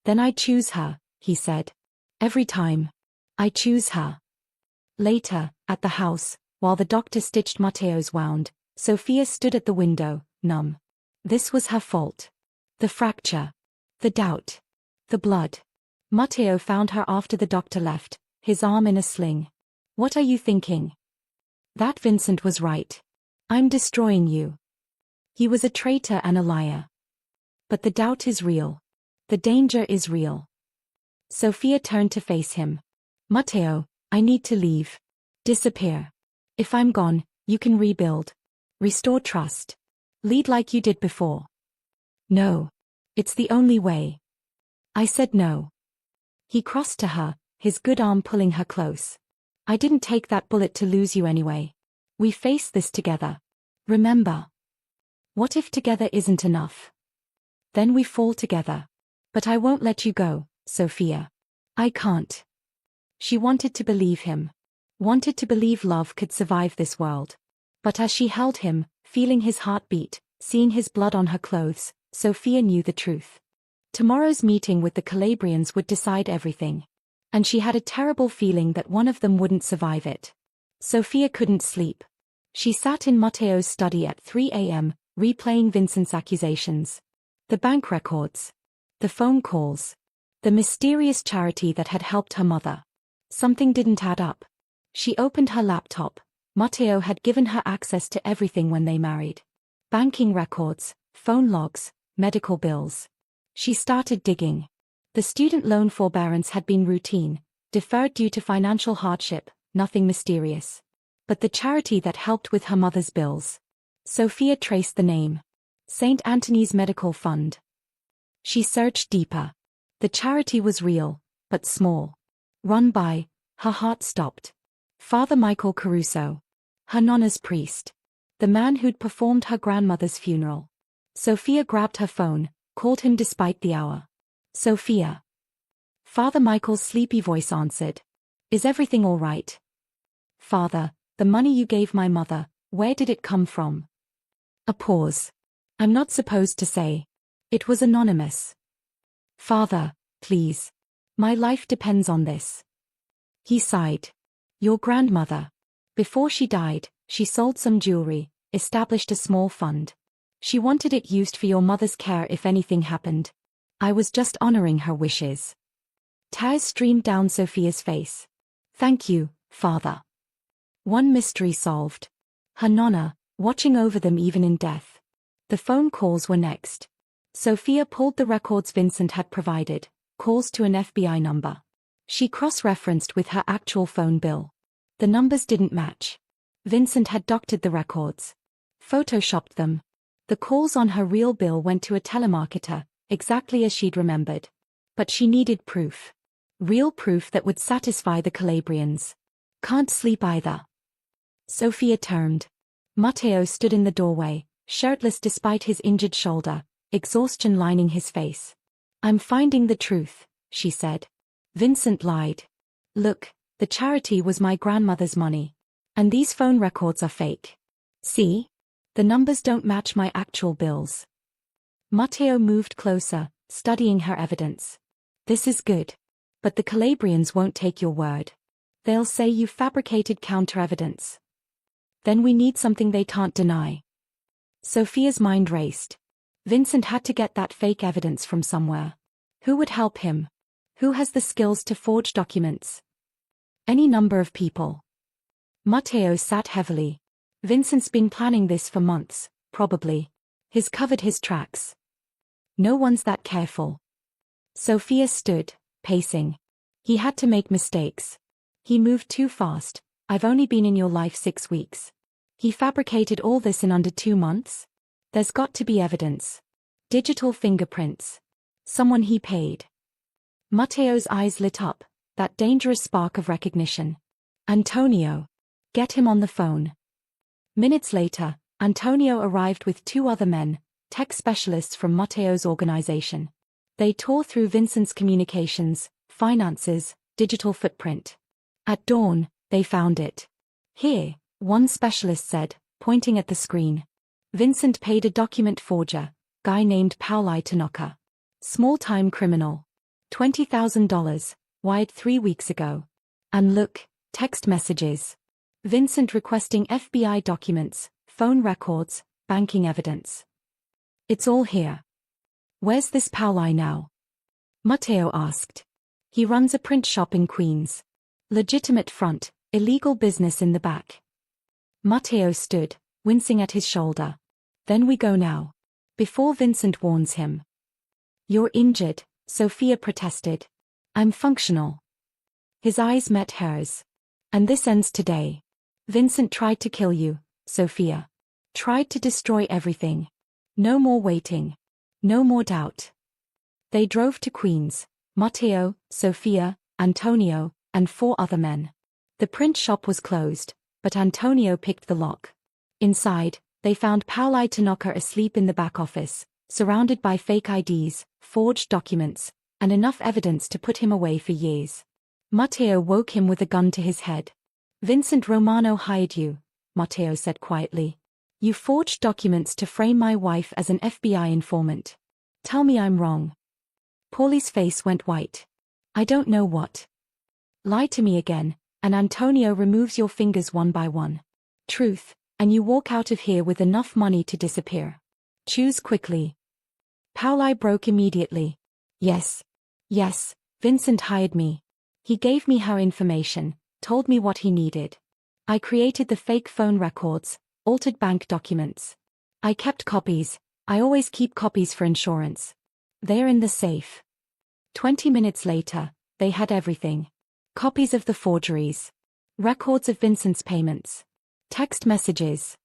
[SPEAKER 1] Then I choose her, he said. Every time. I choose her. Later, at the house, while the doctor stitched Matteo's wound, Sophia stood at the window, numb. This was her fault. The fracture. The doubt. The blood. Matteo found her after the doctor left, his arm in a sling. What are you thinking? That Vincent was right. I'm destroying you. He was a traitor and a liar. But the doubt is real. The danger is real. Sophia turned to face him. Matteo, I need to leave. Disappear. If I'm gone, you can rebuild. Restore trust. Lead like you did before. No. It's the only way. I said no. He crossed to her, his good arm pulling her close. I didn't take that bullet to lose you anyway. We face this together. Remember. What if together isn't enough? Then we fall together. But I won't let you go, Sophia. I can't. She wanted to believe him. Wanted to believe love could survive this world. But as she held him, feeling his heartbeat, seeing his blood on her clothes, Sophia knew the truth. Tomorrow's meeting with the Calabrians would decide everything. And she had a terrible feeling that one of them wouldn't survive it. Sophia couldn't sleep. She sat in Matteo's study at 3 a.m., replaying Vincent's accusations. The bank records. The phone calls. The mysterious charity that had helped her mother. Something didn't add up. She opened her laptop. Matteo had given her access to everything when they married. Banking records, phone logs, medical bills. She started digging. The student loan forbearance had been routine, deferred due to financial hardship, nothing mysterious. But the charity that helped with her mother's bills. Sophia traced the name. St. Anthony's Medical Fund. She searched deeper. The charity was real, but small. Run by, her heart stopped. Father Michael Caruso. Her nonna's priest. The man who'd performed her grandmother's funeral. Sophia grabbed her phone, called him despite the hour. Sophia. Father Michael's sleepy voice answered. Is everything all right? Father, the money you gave my mother, where did it come from? A pause. I'm not supposed to say. It was anonymous. Father, please. My life depends on this. He sighed. Your grandmother. Before she died, she sold some jewelry, established a small fund. She wanted it used for your mother's care if anything happened. I was just honoring her wishes. Tears streamed down Sophia's face. Thank you, Father. One mystery solved. Her nonna, watching over them even in death. The phone calls were next. Sophia pulled the records Vincent had provided, calls to an FBI number. She cross-referenced with her actual phone bill. The numbers didn't match. Vincent had doctored the records. Photoshopped them. The calls on her real bill went to a telemarketer, exactly as she'd remembered. But she needed proof. Real proof that would satisfy the Calabrians. Can't sleep either. Sophia turned. Matteo stood in the doorway, shirtless despite his injured shoulder, exhaustion lining his face. I'm finding the truth, she said. Vincent lied. Look, the charity was my grandmother's money. And these phone records are fake. See? The numbers don't match my actual bills. Matteo moved closer, studying her evidence. This is good. But the Calabrians won't take your word. They'll say you fabricated counter-evidence. Then we need something they can't deny. Sophia's mind raced. Vincent had to get that fake evidence from somewhere. Who would help him? Who has the skills to forge documents? Any number of people. Matteo sat heavily. Vincent's been planning this for months, probably. He's covered his tracks. No one's that careful. Sophia stood, pacing. He had to make mistakes. He moved too fast. I've only been in your life 6 weeks. He fabricated all this in under 2 months? There's got to be evidence. Digital fingerprints. Someone he paid. Matteo's eyes lit up, that dangerous spark of recognition. Antonio. Get him on the phone. Minutes later, Antonio arrived with 2 other men, tech specialists from Matteo's organization. They tore through Vincent's communications, finances, digital footprint. At dawn, they found it. Here, one specialist said, pointing at the screen. Vincent paid a document forger, guy named Pauli Tanaka. Small-time criminal. $20,000, wired 3 weeks ago. And look, text messages. Vincent requesting FBI documents, phone records, banking evidence. It's all here. Where's this Pauli now? Matteo asked. He runs a print shop in Queens. Legitimate front, illegal business in the back. Matteo stood, wincing at his shoulder. Then we go now. Before Vincent warns him. You're injured, Sophia protested. I'm functional. His eyes met hers. And this ends today. Vincent tried to kill you, Sophia. Tried to destroy everything. No more waiting. No more doubt. They drove to Queens. Matteo, Sophia, Antonio, and 4 other men. The print shop was closed, but Antonio picked the lock. Inside, they found Pauli Tanaka asleep in the back office, surrounded by fake IDs, forged documents, and enough evidence to put him away for years. Matteo woke him with a gun to his head. Vincent Romano hired you, Matteo said quietly. You forged documents to frame my wife as an FBI informant. Tell me I'm wrong. Pauli's face went white. I don't know what. Lie to me again, and Antonio removes your fingers one by one. Truth, and you walk out of here with enough money to disappear. Choose quickly. Pauli broke immediately. Yes. Yes, Vincent hired me. He gave me her information, told me what he needed. I created the fake phone records, altered bank documents. I kept copies. I always keep copies for insurance. They're in the safe. 20 minutes later, they had everything. Copies of the forgeries. Records of Vincent's payments. Text messages.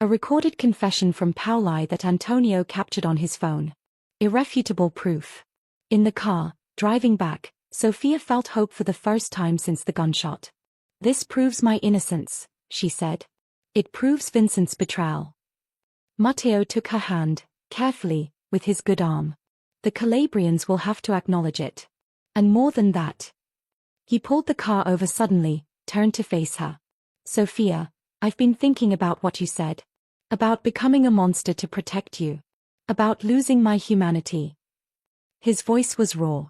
[SPEAKER 1] A recorded confession from Pauli that Antonio captured on his phone. Irrefutable proof. In the car, driving back, Sophia felt hope for the first time since the gunshot. This proves my innocence, she said. It proves Vincent's betrayal. Matteo took her hand, carefully, with his good arm. The Calabrians will have to acknowledge it. And more than that. He pulled the car over suddenly, turned to face her. Sophia, I've been thinking about what you said. About becoming a monster to protect you. About losing my humanity. His voice was raw.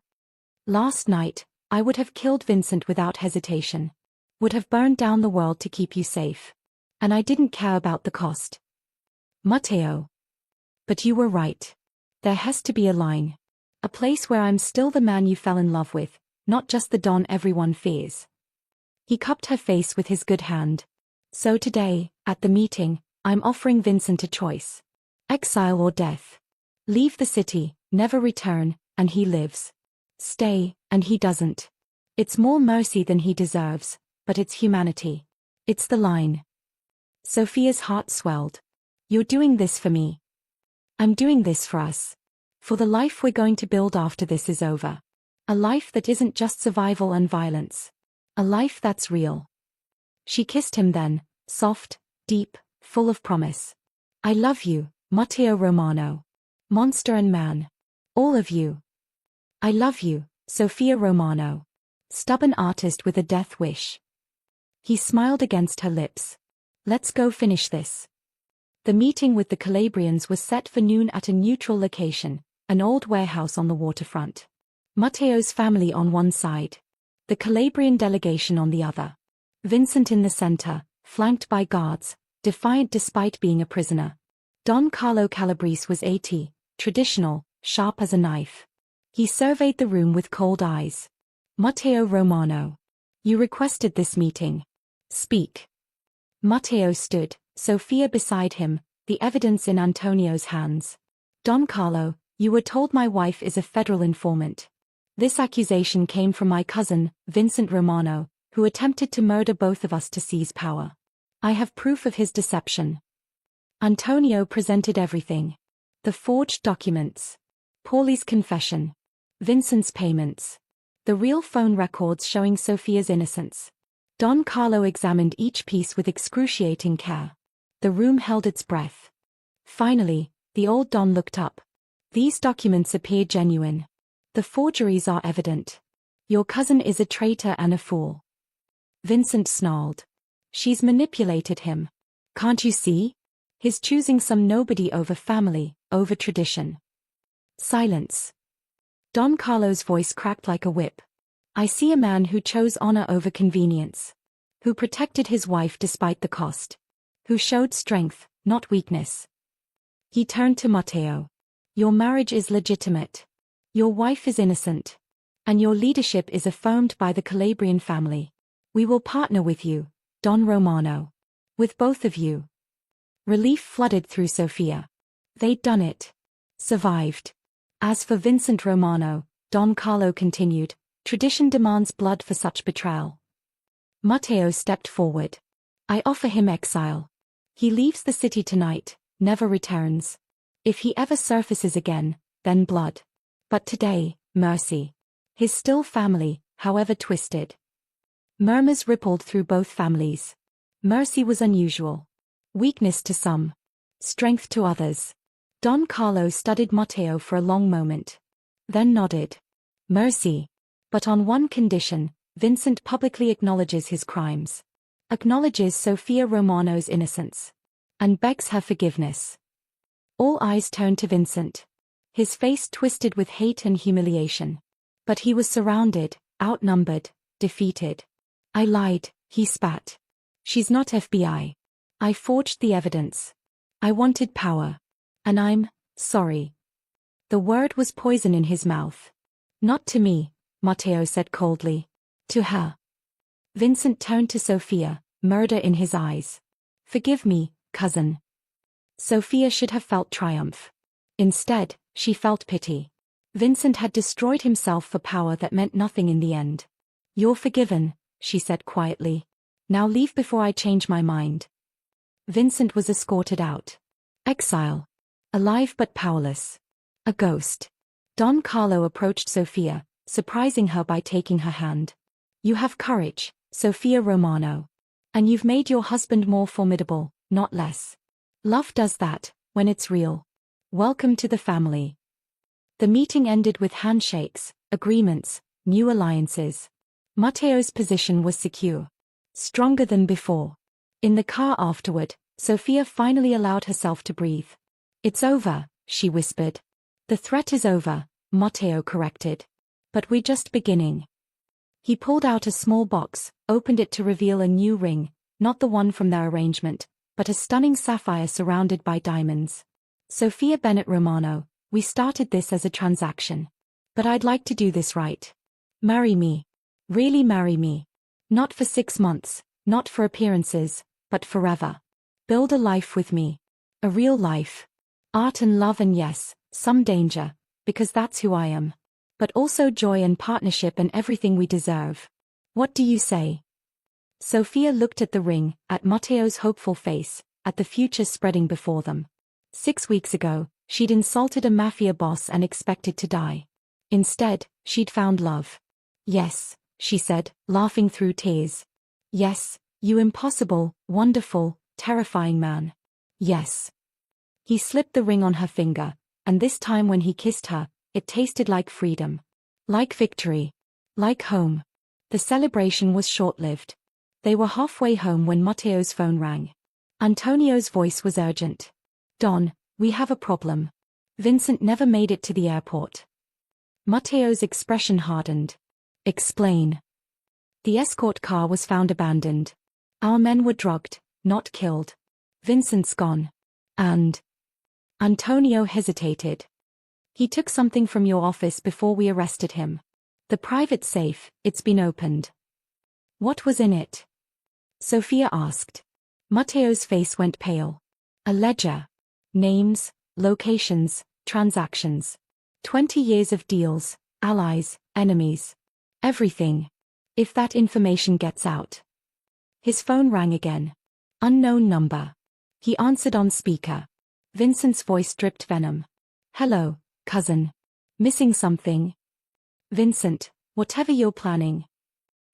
[SPEAKER 1] Last night, I would have killed Vincent without hesitation. Would have burned down the world to keep you safe. And I didn't care about the cost. Matteo. But you were right. There has to be a line. A place where I'm still the man you fell in love with, not just the Don everyone fears. He cupped her face with his good hand. So today, at the meeting, I'm offering Vincent a choice. Exile or death. Leave the city, never return, and he lives. Stay, and he doesn't. It's more mercy than he deserves, but it's humanity. It's the line. Sophia's heart swelled. You're doing this for me. I'm doing this for us. For the life we're going to build after this is over. A life that isn't just survival and violence. A life that's real. She kissed him then, soft, deep, full of promise. I love you, Matteo Romano. Monster and man. All of you. I love you, Sophia Romano. Stubborn artist with a death wish. He smiled against her lips. Let's go finish this. The meeting with the Calabrians was set for noon at a neutral location, an old warehouse on the waterfront. Matteo's family on one side. The Calabrian delegation on the other. Vincent in the center, flanked by guards, defiant despite being a prisoner. Don Carlo Calabrese was 80, traditional, sharp as a knife. He surveyed the room with cold eyes. Matteo Romano. You requested this meeting. Speak. Matteo stood, Sophia beside him, the evidence in Antonio's hands. Don Carlo, you were told my wife is a federal informant. This accusation came from my cousin, Vincent Romano, who attempted to murder both of us to seize power. I have proof of his deception. Antonio presented everything. The forged documents. Pauli's confession. Vincent's payments. The real phone records showing Sophia's innocence. Don Carlo examined each piece with excruciating care. The room held its breath. Finally, the old Don looked up. These documents appear genuine. The forgeries are evident. Your cousin is a traitor and a fool. Vincent snarled. She's manipulated him. Can't you see? He's choosing some nobody over family, over tradition. Silence. Don Carlo's voice cracked like a whip. I see a man who chose honor over convenience. Who protected his wife despite the cost. Who showed strength, not weakness. He turned to Matteo. Your marriage is legitimate. Your wife is innocent. And your leadership is affirmed by the Calabrian family. We will partner with you, Don Romano. With both of you. Relief flooded through Sophia. They'd done it. Survived. As for Vincent Romano, Don Carlo continued, tradition demands blood for such betrayal. Matteo stepped forward. I offer him exile. He leaves the city tonight, never returns. If he ever surfaces again, then blood. But today, mercy. His still family, however twisted. Murmurs rippled through both families. Mercy was unusual. Weakness to some. Strength to others. Don Carlo studied Matteo for a long moment. Then nodded. Mercy. But on one condition, Vincent publicly acknowledges his crimes. Acknowledges Sophia Romano's innocence. And begs her forgiveness. All eyes turned to Vincent. His face twisted with hate and humiliation. But he was surrounded, outnumbered, defeated. I lied, he spat. She's not FBI. I forged the evidence. I wanted power. And I'm sorry. The word was poison in his mouth. Not to me, Matteo said coldly. To her. Vincent turned to Sophia, murder in his eyes. Forgive me, cousin. Sophia should have felt triumph. Instead, she felt pity. Vincent had destroyed himself for power that meant nothing in the end. You're forgiven, she said quietly. Now leave before I change my mind. Vincent was escorted out. Exile. Alive but powerless. A ghost. Don Carlo approached Sophia, surprising her by taking her hand. You have courage, Sophia Romano. And you've made your husband more formidable, not less. Love does that, when it's real. Welcome to the family. The meeting ended with handshakes, agreements, new alliances. Matteo's position was secure. Stronger than before. In the car afterward, Sophia finally allowed herself to breathe. It's over, she whispered. The threat is over, Matteo corrected. But we're just beginning. He pulled out a small box, opened it to reveal a new ring, not the one from their arrangement, but a stunning sapphire surrounded by diamonds. Sophia Bennett Romano, we started this as a transaction. But I'd like to do this right. Marry me. Really marry me. Not for 6 months, not for appearances, but forever. Build a life with me. A real life. Art and love and yes, some danger, because that's who I am. But also joy and partnership and everything we deserve. What do you say? Sophia looked at the ring, at Matteo's hopeful face, at the future spreading before them. 6 weeks ago, she'd insulted a mafia boss and expected to die. Instead, she'd found love. Yes, she said, laughing through tears. Yes, you impossible, wonderful, terrifying man. Yes. He slipped the ring on her finger, and this time when he kissed her, it tasted like freedom. Like victory. Like home. The celebration was short-lived. They were halfway home when Matteo's phone rang. Antonio's voice was urgent. Don, we have a problem. Vincent never made it to the airport. Matteo's expression hardened. Explain. The escort car was found abandoned. Our men were drugged, not killed. Vincent's gone. And... Antonio hesitated. He took something from your office before we arrested him. The private safe, it's been opened. What was in it? Sophia asked. Matteo's face went pale. A ledger. Names, locations, transactions. 20 years of deals, allies, enemies. Everything. If that information gets out. His phone rang again. Unknown number. He answered on speaker. Vincent's voice dripped venom. Hello, cousin. Missing something? Vincent, whatever you're planning.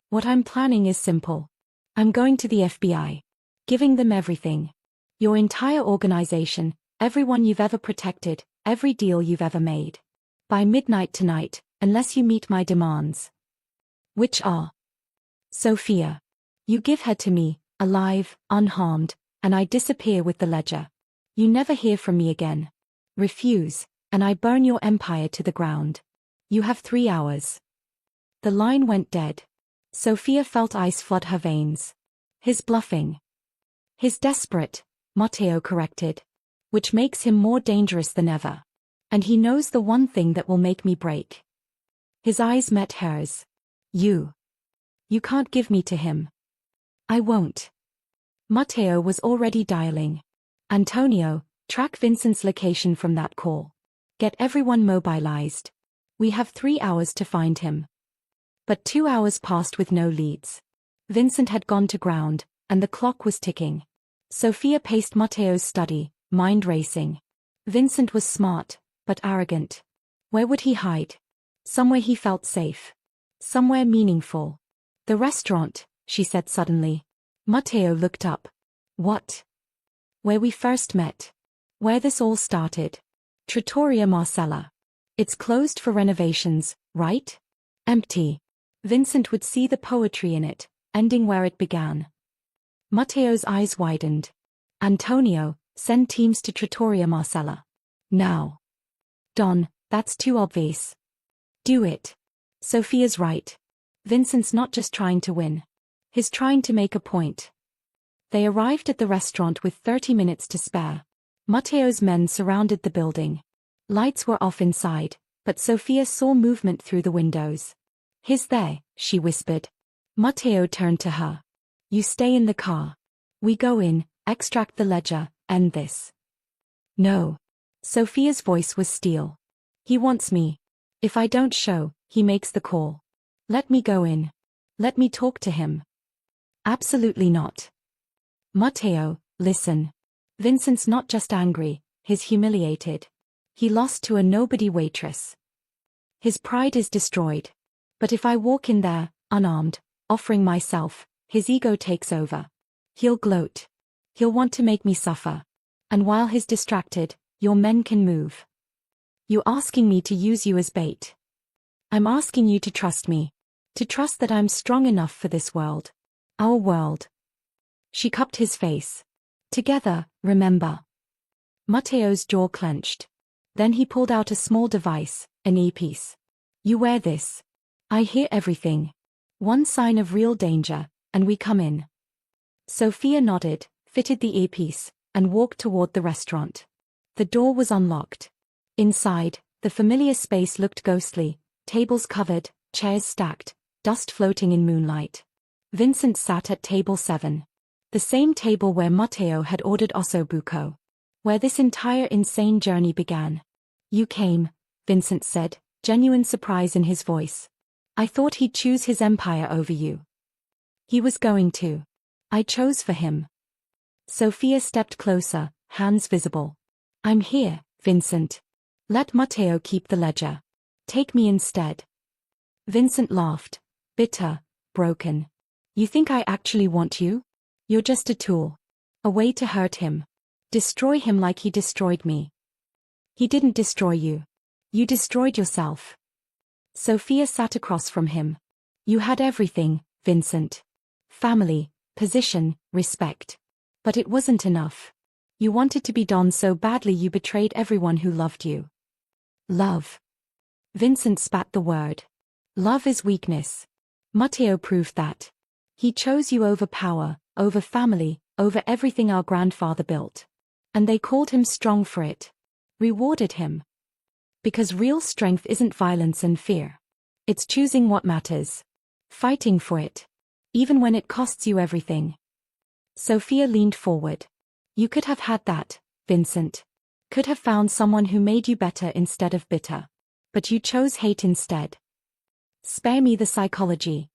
[SPEAKER 1] What I'm planning is simple. I'm going to the FBI. Giving them everything. Your entire organization, everyone you've ever protected, every deal you've ever made. By midnight tonight, unless you meet my demands. Which are? Sophia. You give her to me, alive, unharmed, and I disappear with the ledger. You never hear from me again. Refuse, and I burn your empire to the ground. You have 3 hours. The line went dead. Sophia felt ice flood her veins. His bluffing. His desperate, Matteo corrected. Which makes him more dangerous than ever. And he knows the one thing that will make me break. His eyes met hers. You. You can't give me to him. I won't. Matteo was already dialing. Antonio, track Vincent's location from that call. Get everyone mobilized. We have 3 hours to find him. But 2 hours passed with no leads. Vincent had gone to ground, and the clock was ticking. Sophia paced Matteo's study, mind racing. Vincent was smart, but arrogant. Where would he hide? Somewhere he felt safe. Somewhere meaningful. The restaurant, she said suddenly. Matteo looked up. What? Where we first met. Where this all started. Trattoria Marcella. It's closed for renovations, right? Empty. Vincent would see the poetry in it, ending where it began. Matteo's eyes widened. Antonio, send teams to Trattoria Marcella. Now. Don, that's too obvious. Do it. Sophia's right. Vincent's not just trying to win. He's trying to make a point. They arrived at the restaurant with 30 minutes to spare. Matteo's men surrounded the building. Lights were off inside, but Sophia saw movement through the windows. "He's there," she whispered. Matteo turned to her. "You stay in the car. We go in, extract the ledger, end this." "No." Sophia's voice was steel. "He wants me. If I don't show, he makes the call. Let me go in. Let me talk to him." "Absolutely not." "Matteo, listen. Vincent's not just angry, he's humiliated. He lost to a nobody waitress. His pride is destroyed. But if I walk in there, unarmed, offering myself, his ego takes over. He'll gloat. He'll want to make me suffer. And while he's distracted, your men can move. You're asking me to use you as bait. I'm asking you to trust me. To trust that I'm strong enough for this world. Our world." She cupped his face. "Together, remember." Matteo's jaw clenched. Then he pulled out a small device, an earpiece. "You wear this. I hear everything. One sign of real danger, and we come in." Sophia nodded, fitted the earpiece, and walked toward the restaurant. The door was unlocked. Inside, the familiar space looked ghostly, tables covered, chairs stacked, dust floating in moonlight. Vincent sat at table 7. The same table where Matteo had ordered ossobuco. Where this entire insane journey began. "You came," Vincent said, genuine surprise in his voice. "I thought he'd choose his empire over you." "He was going to. I chose for him." Sophia stepped closer, hands visible. "I'm here, Vincent. Let Matteo keep the ledger. Take me instead." Vincent laughed, bitter, broken. "You think I actually want you? You're just a tool. A way to hurt him. Destroy him like he destroyed me." "He didn't destroy you. You destroyed yourself." Sophia sat across from him. "You had everything, Vincent. Family, position, respect. But it wasn't enough. You wanted to be Don so badly you betrayed everyone who loved you." "Love." Vincent spat the word. "Love is weakness. Matteo proved that. He chose you over power, over family, over everything our grandfather built. And they called him strong for it. Rewarded him. Because real strength isn't violence and fear. It's choosing what matters. Fighting for it. Even when it costs you everything." Sophia leaned forward. "You could have had that, Vincent. Could have found someone who made you better instead of bitter. But you chose hate instead. Spare me the psychology."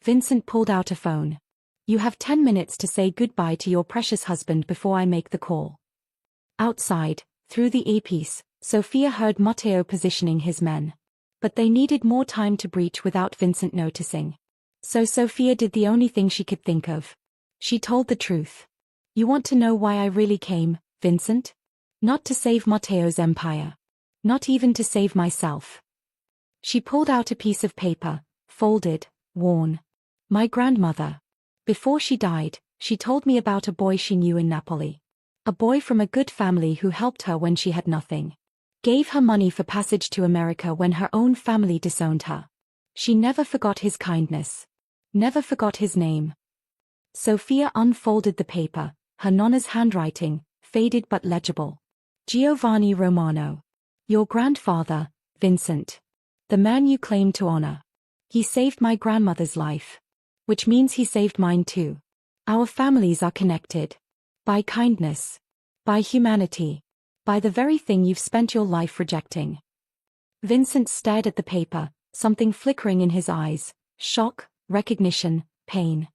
[SPEAKER 1] Vincent pulled out a phone. "You have 10 minutes to say goodbye to your precious husband before I make the call." Outside, through the earpiece, Sophia heard Matteo positioning his men. But they needed more time to breach without Vincent noticing. So Sophia did the only thing she could think of. She told the truth. "You want to know why I really came, Vincent? Not to save Matteo's empire. Not even to save myself." She pulled out a piece of paper, folded, worn. "My grandmother. Before she died, she told me about a boy she knew in Napoli. A boy from a good family who helped her when she had nothing. Gave her money for passage to America when her own family disowned her. She never forgot his kindness. Never forgot his name." Sophia unfolded the paper, her nonna's handwriting, faded but legible. "Giovanni Romano. Your grandfather, Vincent. The man you claim to honor. He saved my grandmother's life. Which means he saved mine too. Our families are connected. By kindness. By humanity. By the very thing you've spent your life rejecting." Vincent stared at the paper, something flickering in his eyes. Shock, recognition, pain.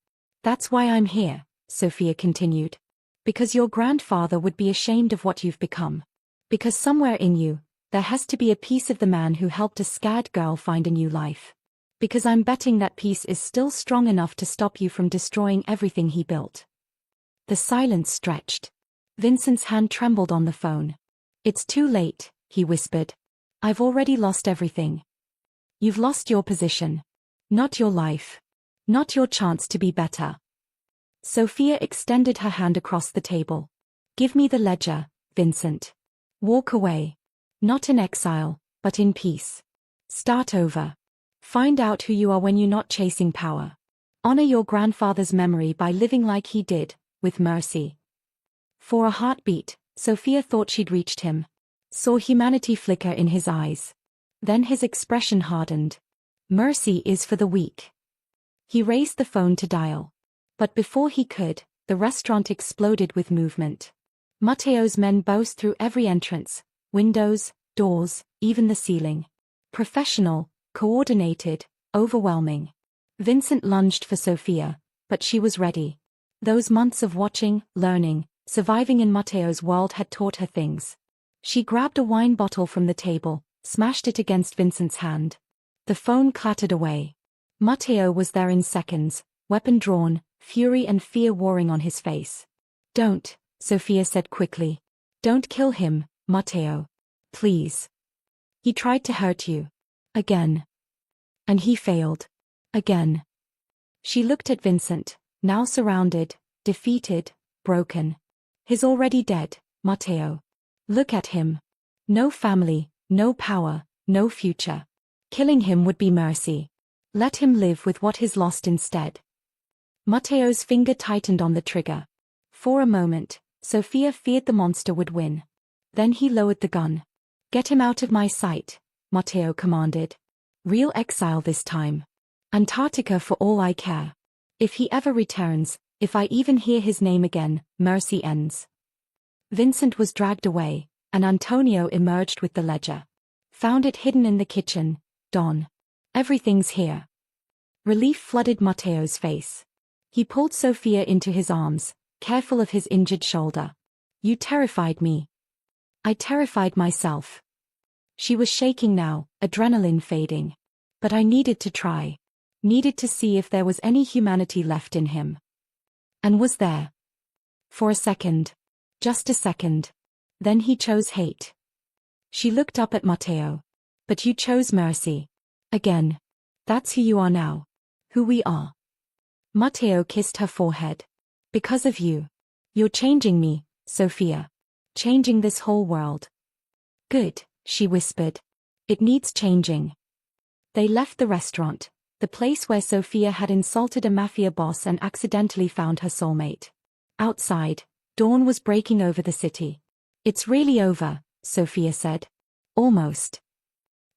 [SPEAKER 1] "That's why I'm here," Sophia continued. "Because your grandfather would be ashamed of what you've become. Because somewhere in you, there has to be a piece of the man who helped a scared girl find a new life. Because I'm betting that piece is still strong enough to stop you from destroying everything he built." The silence stretched. Vincent's hand trembled on the phone. "It's too late," he whispered. "I've already lost everything. You've lost your position. Not your life. Not your chance to be better." Sophia extended her hand across the table. "Give me the ledger, Vincent. Walk away. Not in exile, but in peace. Start over. Find out who you are when you're not chasing power. Honor your grandfather's memory by living like he did, with mercy." For a heartbeat, Sophia thought she'd reached him. Saw humanity flicker in his eyes. Then his expression hardened. Mercy is for the weak. He raised the phone to dial. But before he could, the restaurant exploded with movement. Matteo's men buzzed through every entrance, windows, doors, even the ceiling. Professional, coordinated, overwhelming. Vincent lunged for Sophia, but she was ready. Those months of watching, learning, surviving in Matteo's world had taught her things. She grabbed a wine bottle from the table, smashed it against Vincent's hand. The phone clattered away. Matteo was there in seconds, weapon drawn, fury and fear warring on his face. "Don't," Sophia said quickly. "Don't kill him, Matteo. Please. He tried to hurt you. Again. And he failed. Again." She looked at Vincent, now surrounded, defeated, broken. "He's already dead, Matteo. Look at him. No family, no power, no future. Killing him would be mercy. Let him live with what he's lost instead." Matteo's finger tightened on the trigger. For a moment, Sophia feared the monster would win. Then he lowered the gun. "Get him out of my sight," Matteo commanded. "Real exile this time. Antarctica for all I care. If he ever returns, if I even hear his name again, mercy ends." Vincent was dragged away, and Antonio emerged with the ledger. "Found it hidden in the kitchen, Don. Everything's here." Relief flooded Matteo's face. He pulled Sophia into his arms, careful of his injured shoulder. "You terrified me. I terrified myself." She was shaking now, adrenaline fading. "But I needed to try. Needed to see if there was any humanity left in him." And was there? For a second. Just a second. Then he chose hate. She looked up at Matteo. "But you chose mercy. Again. That's who you are now. Who we are." Matteo kissed her forehead. "Because of you. You're changing me, Sophia. Changing this whole world." "Good," she whispered. "It needs changing." They left the restaurant, the place where Sophia had insulted a mafia boss and accidentally found her soulmate. Outside, dawn was breaking over the city. "It's really over," Sophia said. "Almost."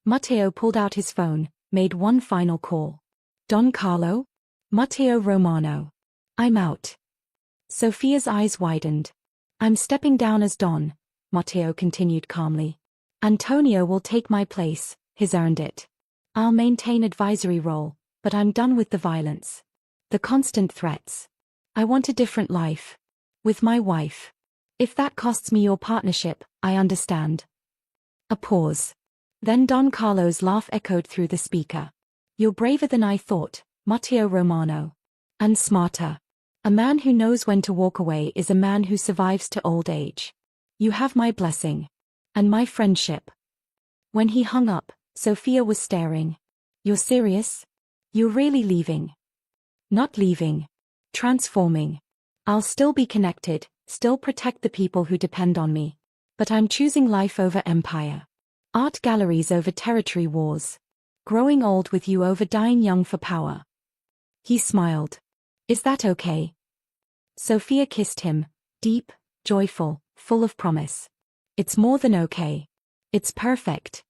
[SPEAKER 1] Matteo pulled out his phone, made one final call. "Don Carlo? Matteo Romano. I'm out." Sophia's eyes widened. "I'm stepping down as Don," Matteo continued calmly. "Antonio will take my place, he's earned it. I'll maintain advisory role, but I'm done with the violence. The constant threats. I want a different life. With my wife. If that costs me your partnership, I understand." A pause. Then Don Carlo's laugh echoed through the speaker. "You're braver than I thought, Matteo Romano. And smarter. A man who knows when to walk away is a man who survives to old age. You have my blessing. And my friendship." When he hung up, Sophia was staring. "You're serious? You're really leaving?" "Not leaving. Transforming. I'll still be connected, still protect the people who depend on me. But I'm choosing life over empire. Art galleries over territory wars. Growing old with you over dying young for power." He smiled. "Is that okay?" Sophia kissed him, deep, joyful, full of promise. "It's more than okay. It's perfect."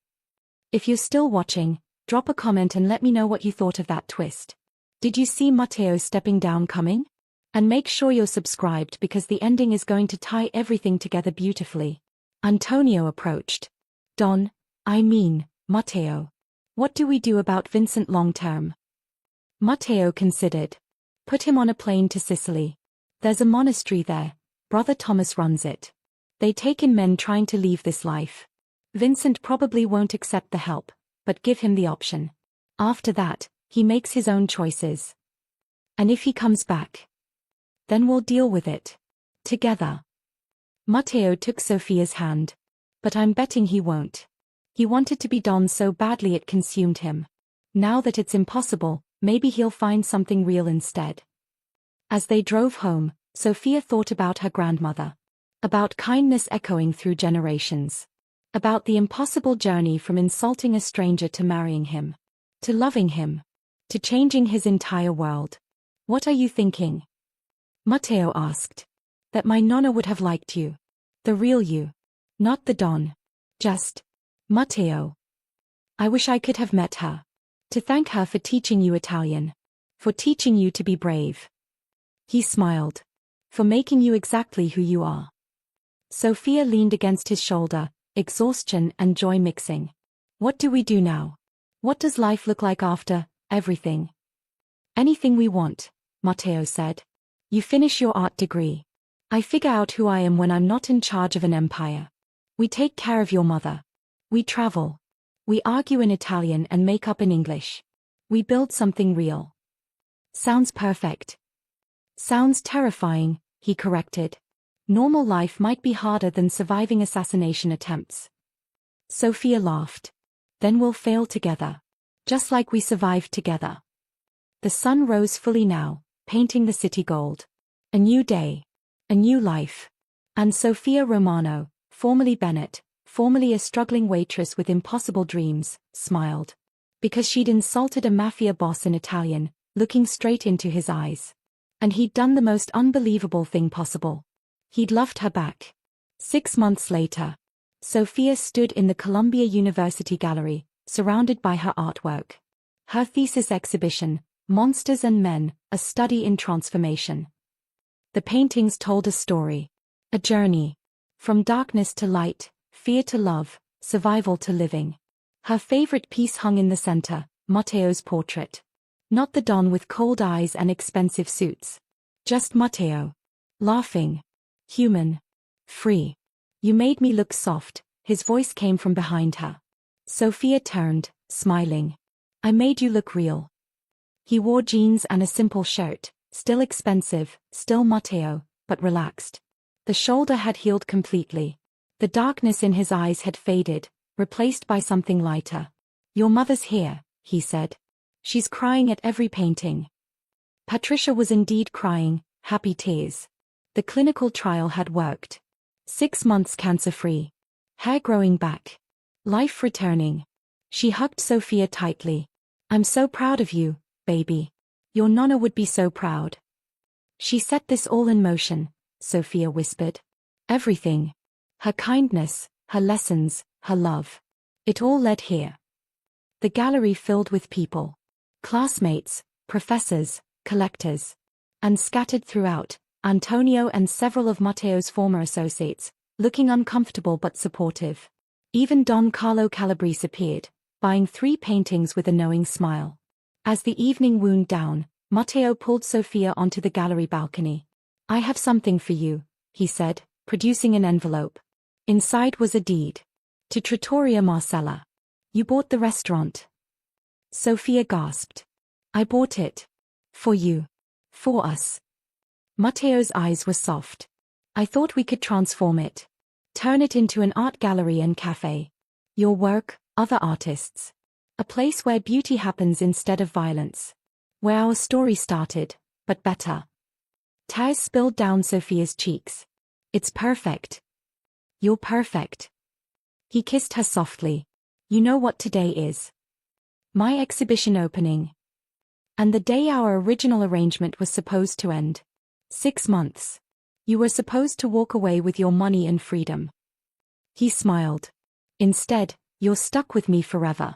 [SPEAKER 1] If you're still watching, drop a comment and let me know what you thought of that twist. Did you see Matteo stepping down coming? And make sure you're subscribed because the ending is going to tie everything together beautifully. Antonio approached. "Don, I mean, Matteo. What do we do about Vincent long term?" Matteo considered. "Put him on a plane to Sicily. There's a monastery there. Brother Thomas runs it. They take in men trying to leave this life. Vincent probably won't accept the help, but give him the option. After that, he makes his own choices. And if he comes back, then we'll deal with it. Together." Matteo took Sophia's hand. "But I'm betting he won't. He wanted to be Don so badly it consumed him. Now that it's impossible, maybe he'll find something real instead." As they drove home, Sophia thought about her grandmother. About kindness echoing through generations. About the impossible journey from insulting a stranger to marrying him. To loving him. To changing his entire world. "What are you thinking?" Matteo asked. "That my nonna would have liked you. The real you. Not the Don. Just Matteo." I wish I could have met her. To thank her for teaching you Italian. For teaching you to be brave. He smiled. For making you exactly who you are. Sophia leaned against his shoulder, exhaustion and joy mixing. What do we do now? What does life look like after everything? Anything we want, Matteo said. You finish your art degree. I figure out who I am when I'm not in charge of an empire. We take care of your mother. We travel. We argue in Italian and make up in English. We build something real. Sounds perfect. Sounds terrifying, he corrected. Normal life might be harder than surviving assassination attempts. Sophia laughed. Then we'll fail together. Just like we survived together. The sun rose fully now, painting the city gold. A new day. A new life. And Sophia Romano, formerly Bennett, formerly a struggling waitress with impossible dreams, smiled. Because she'd insulted a mafia boss in Italian, looking straight into his eyes. And he'd done the most unbelievable thing possible. He'd loved her back. 6 months later. Sophia stood in the Columbia University Gallery, surrounded by her artwork. Her thesis exhibition, Monsters and Men, a Study in Transformation. The paintings told a story. A journey. From darkness to light, fear to love, survival to living. Her favorite piece hung in the center, Matteo's portrait. Not the Don with cold eyes and expensive suits. Just Matteo. Laughing. Human. Free. You made me look soft, his voice came from behind her. Sophia turned, smiling. I made you look real. He wore jeans and a simple shirt, still expensive, still Matteo, but relaxed. The shoulder had healed completely. The darkness in his eyes had faded, replaced by something lighter. Your mother's here, he said. She's crying at every painting. Patricia was indeed crying, happy tears. The clinical trial had worked. 6 months cancer-free. Hair growing back. Life returning. She hugged Sophia tightly. I'm so proud of you, baby. Your nonna would be so proud. She set this all in motion, Sophia whispered. Everything. Her kindness, her lessons, her love. It all led here. The gallery filled with people. Classmates, professors, collectors. And scattered throughout, Antonio and several of Matteo's former associates, looking uncomfortable but supportive. Even Don Carlo Calabrese appeared, buying 3 paintings with a knowing smile. As the evening wound down, Matteo pulled Sophia onto the gallery balcony. I have something for you, he said, producing an envelope. Inside was a deed. To Trattoria Marcella. You bought the restaurant. Sophia gasped. I bought it. For you. For us. Matteo's eyes were soft. I thought we could transform it. Turn it into an art gallery and cafe. Your work, other artists. A place where beauty happens instead of violence. Where our story started, but better. Tears spilled down Sophia's cheeks. It's perfect. You're perfect. He kissed her softly. You know what today is. My exhibition opening. And the day our original arrangement was supposed to end. 6 months. You were supposed to walk away with your money and freedom. He smiled. Instead, you're stuck with me forever.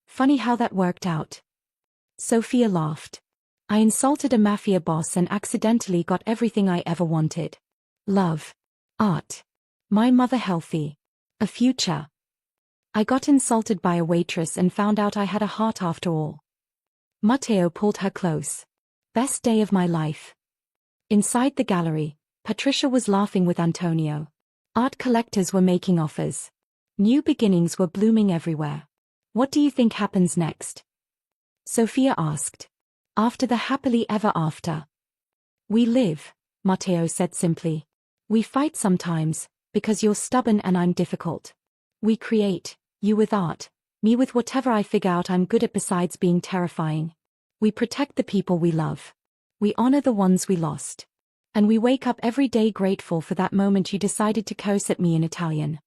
[SPEAKER 1] Funny how that worked out. Sophia laughed. I insulted a mafia boss and accidentally got everything I ever wanted. Love. Art. My mother healthy. A future. I got insulted by a waitress and found out I had a heart after all. Matteo pulled her close. Best day of my life. Inside the gallery, Patricia was laughing with Antonio. Art collectors were making offers. New beginnings were blooming everywhere. What do you think happens next? Sophia asked. After the happily ever after. We live, Matteo said simply. We fight sometimes, because you're stubborn and I'm difficult. We create, you with art, me with whatever I figure out I'm good at besides being terrifying. We protect the people we love. We honor the ones we lost. And we wake up every day grateful for that moment you decided to curse at me in Italian.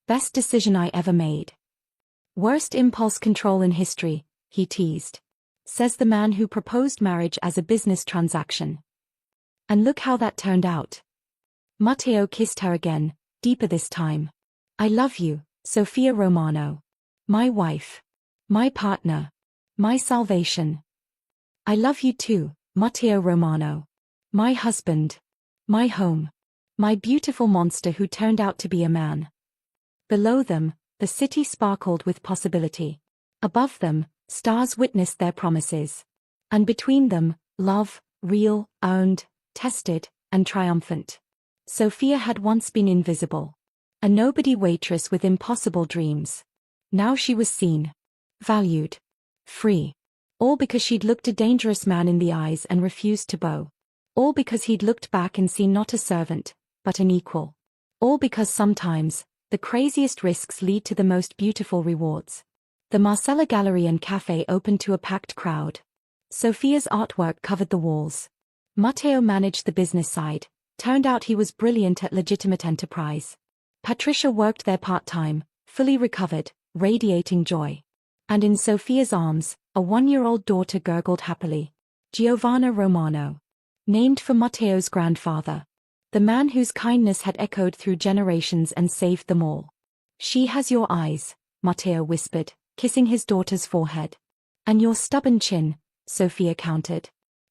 [SPEAKER 1] Best decision I ever made. Worst impulse control in history, he teased. Says the man who proposed marriage as a business transaction. And look how that turned out. Matteo kissed her again, deeper this time. I love you, Sophia Romano. My wife. My partner. My salvation. I love you too, Matteo Romano. My husband. My home. My beautiful monster who turned out to be a man. Below them, the city sparkled with possibility. Above them, stars witnessed their promises. And between them, love, real, earned, tested, and triumphant. Sophia had once been invisible. A nobody waitress with impossible dreams. Now she was seen. Valued. Free. All because she'd looked a dangerous man in the eyes and refused to bow. All because he'd looked back and seen not a servant, but an equal. All because sometimes, the craziest risks lead to the most beautiful rewards. The Marcella Gallery and Cafe opened to a packed crowd. Sophia's artwork covered the walls. Matteo managed the business side. Turned out he was brilliant at legitimate enterprise. Patricia worked there part-time, fully recovered, radiating joy. And in Sophia's arms, a 1-year-old daughter gurgled happily. Giovanna Romano. Named for Matteo's grandfather. The man whose kindness had echoed through generations and saved them all. She has your eyes, Matteo whispered, kissing his daughter's forehead. And your stubborn chin, Sophia countered.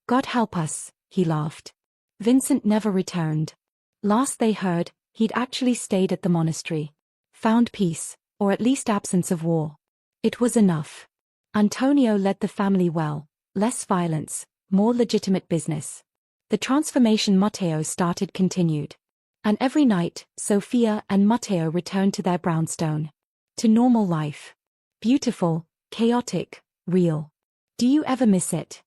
[SPEAKER 1] God help us, he laughed. Vincent never returned. Last they heard, he'd actually stayed at the monastery. Found peace, or at least absence of war. It was enough. Antonio led the family well, less violence, more legitimate business. The transformation Matteo started continued. And every night, Sophia and Matteo returned to their brownstone. To normal life. Beautiful, chaotic, real. Do you ever miss it?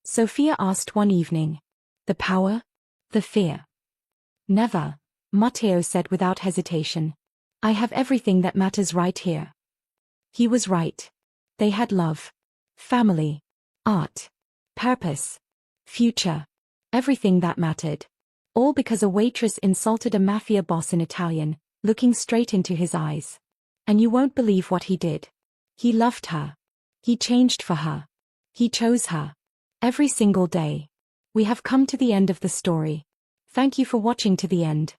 [SPEAKER 1] Sophia asked one evening. The power? The fear? Never, Matteo said without hesitation. I have everything that matters right here. He was right. They had love. Family. Art. Purpose. Future. Everything that mattered. All because a waitress insulted a mafia boss in Italian, looking straight into his eyes. And you won't believe what he did. He loved her. He changed for her. He chose her. Every single day. We have come to the end of the story. Thank you for watching to the end.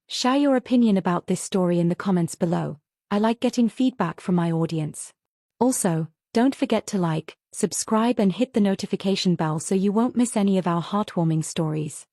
[SPEAKER 1] Share your opinion about this story in the comments below. I like getting feedback from my audience. Also, don't forget to like, subscribe and hit the notification bell so you won't miss any of our heartwarming stories.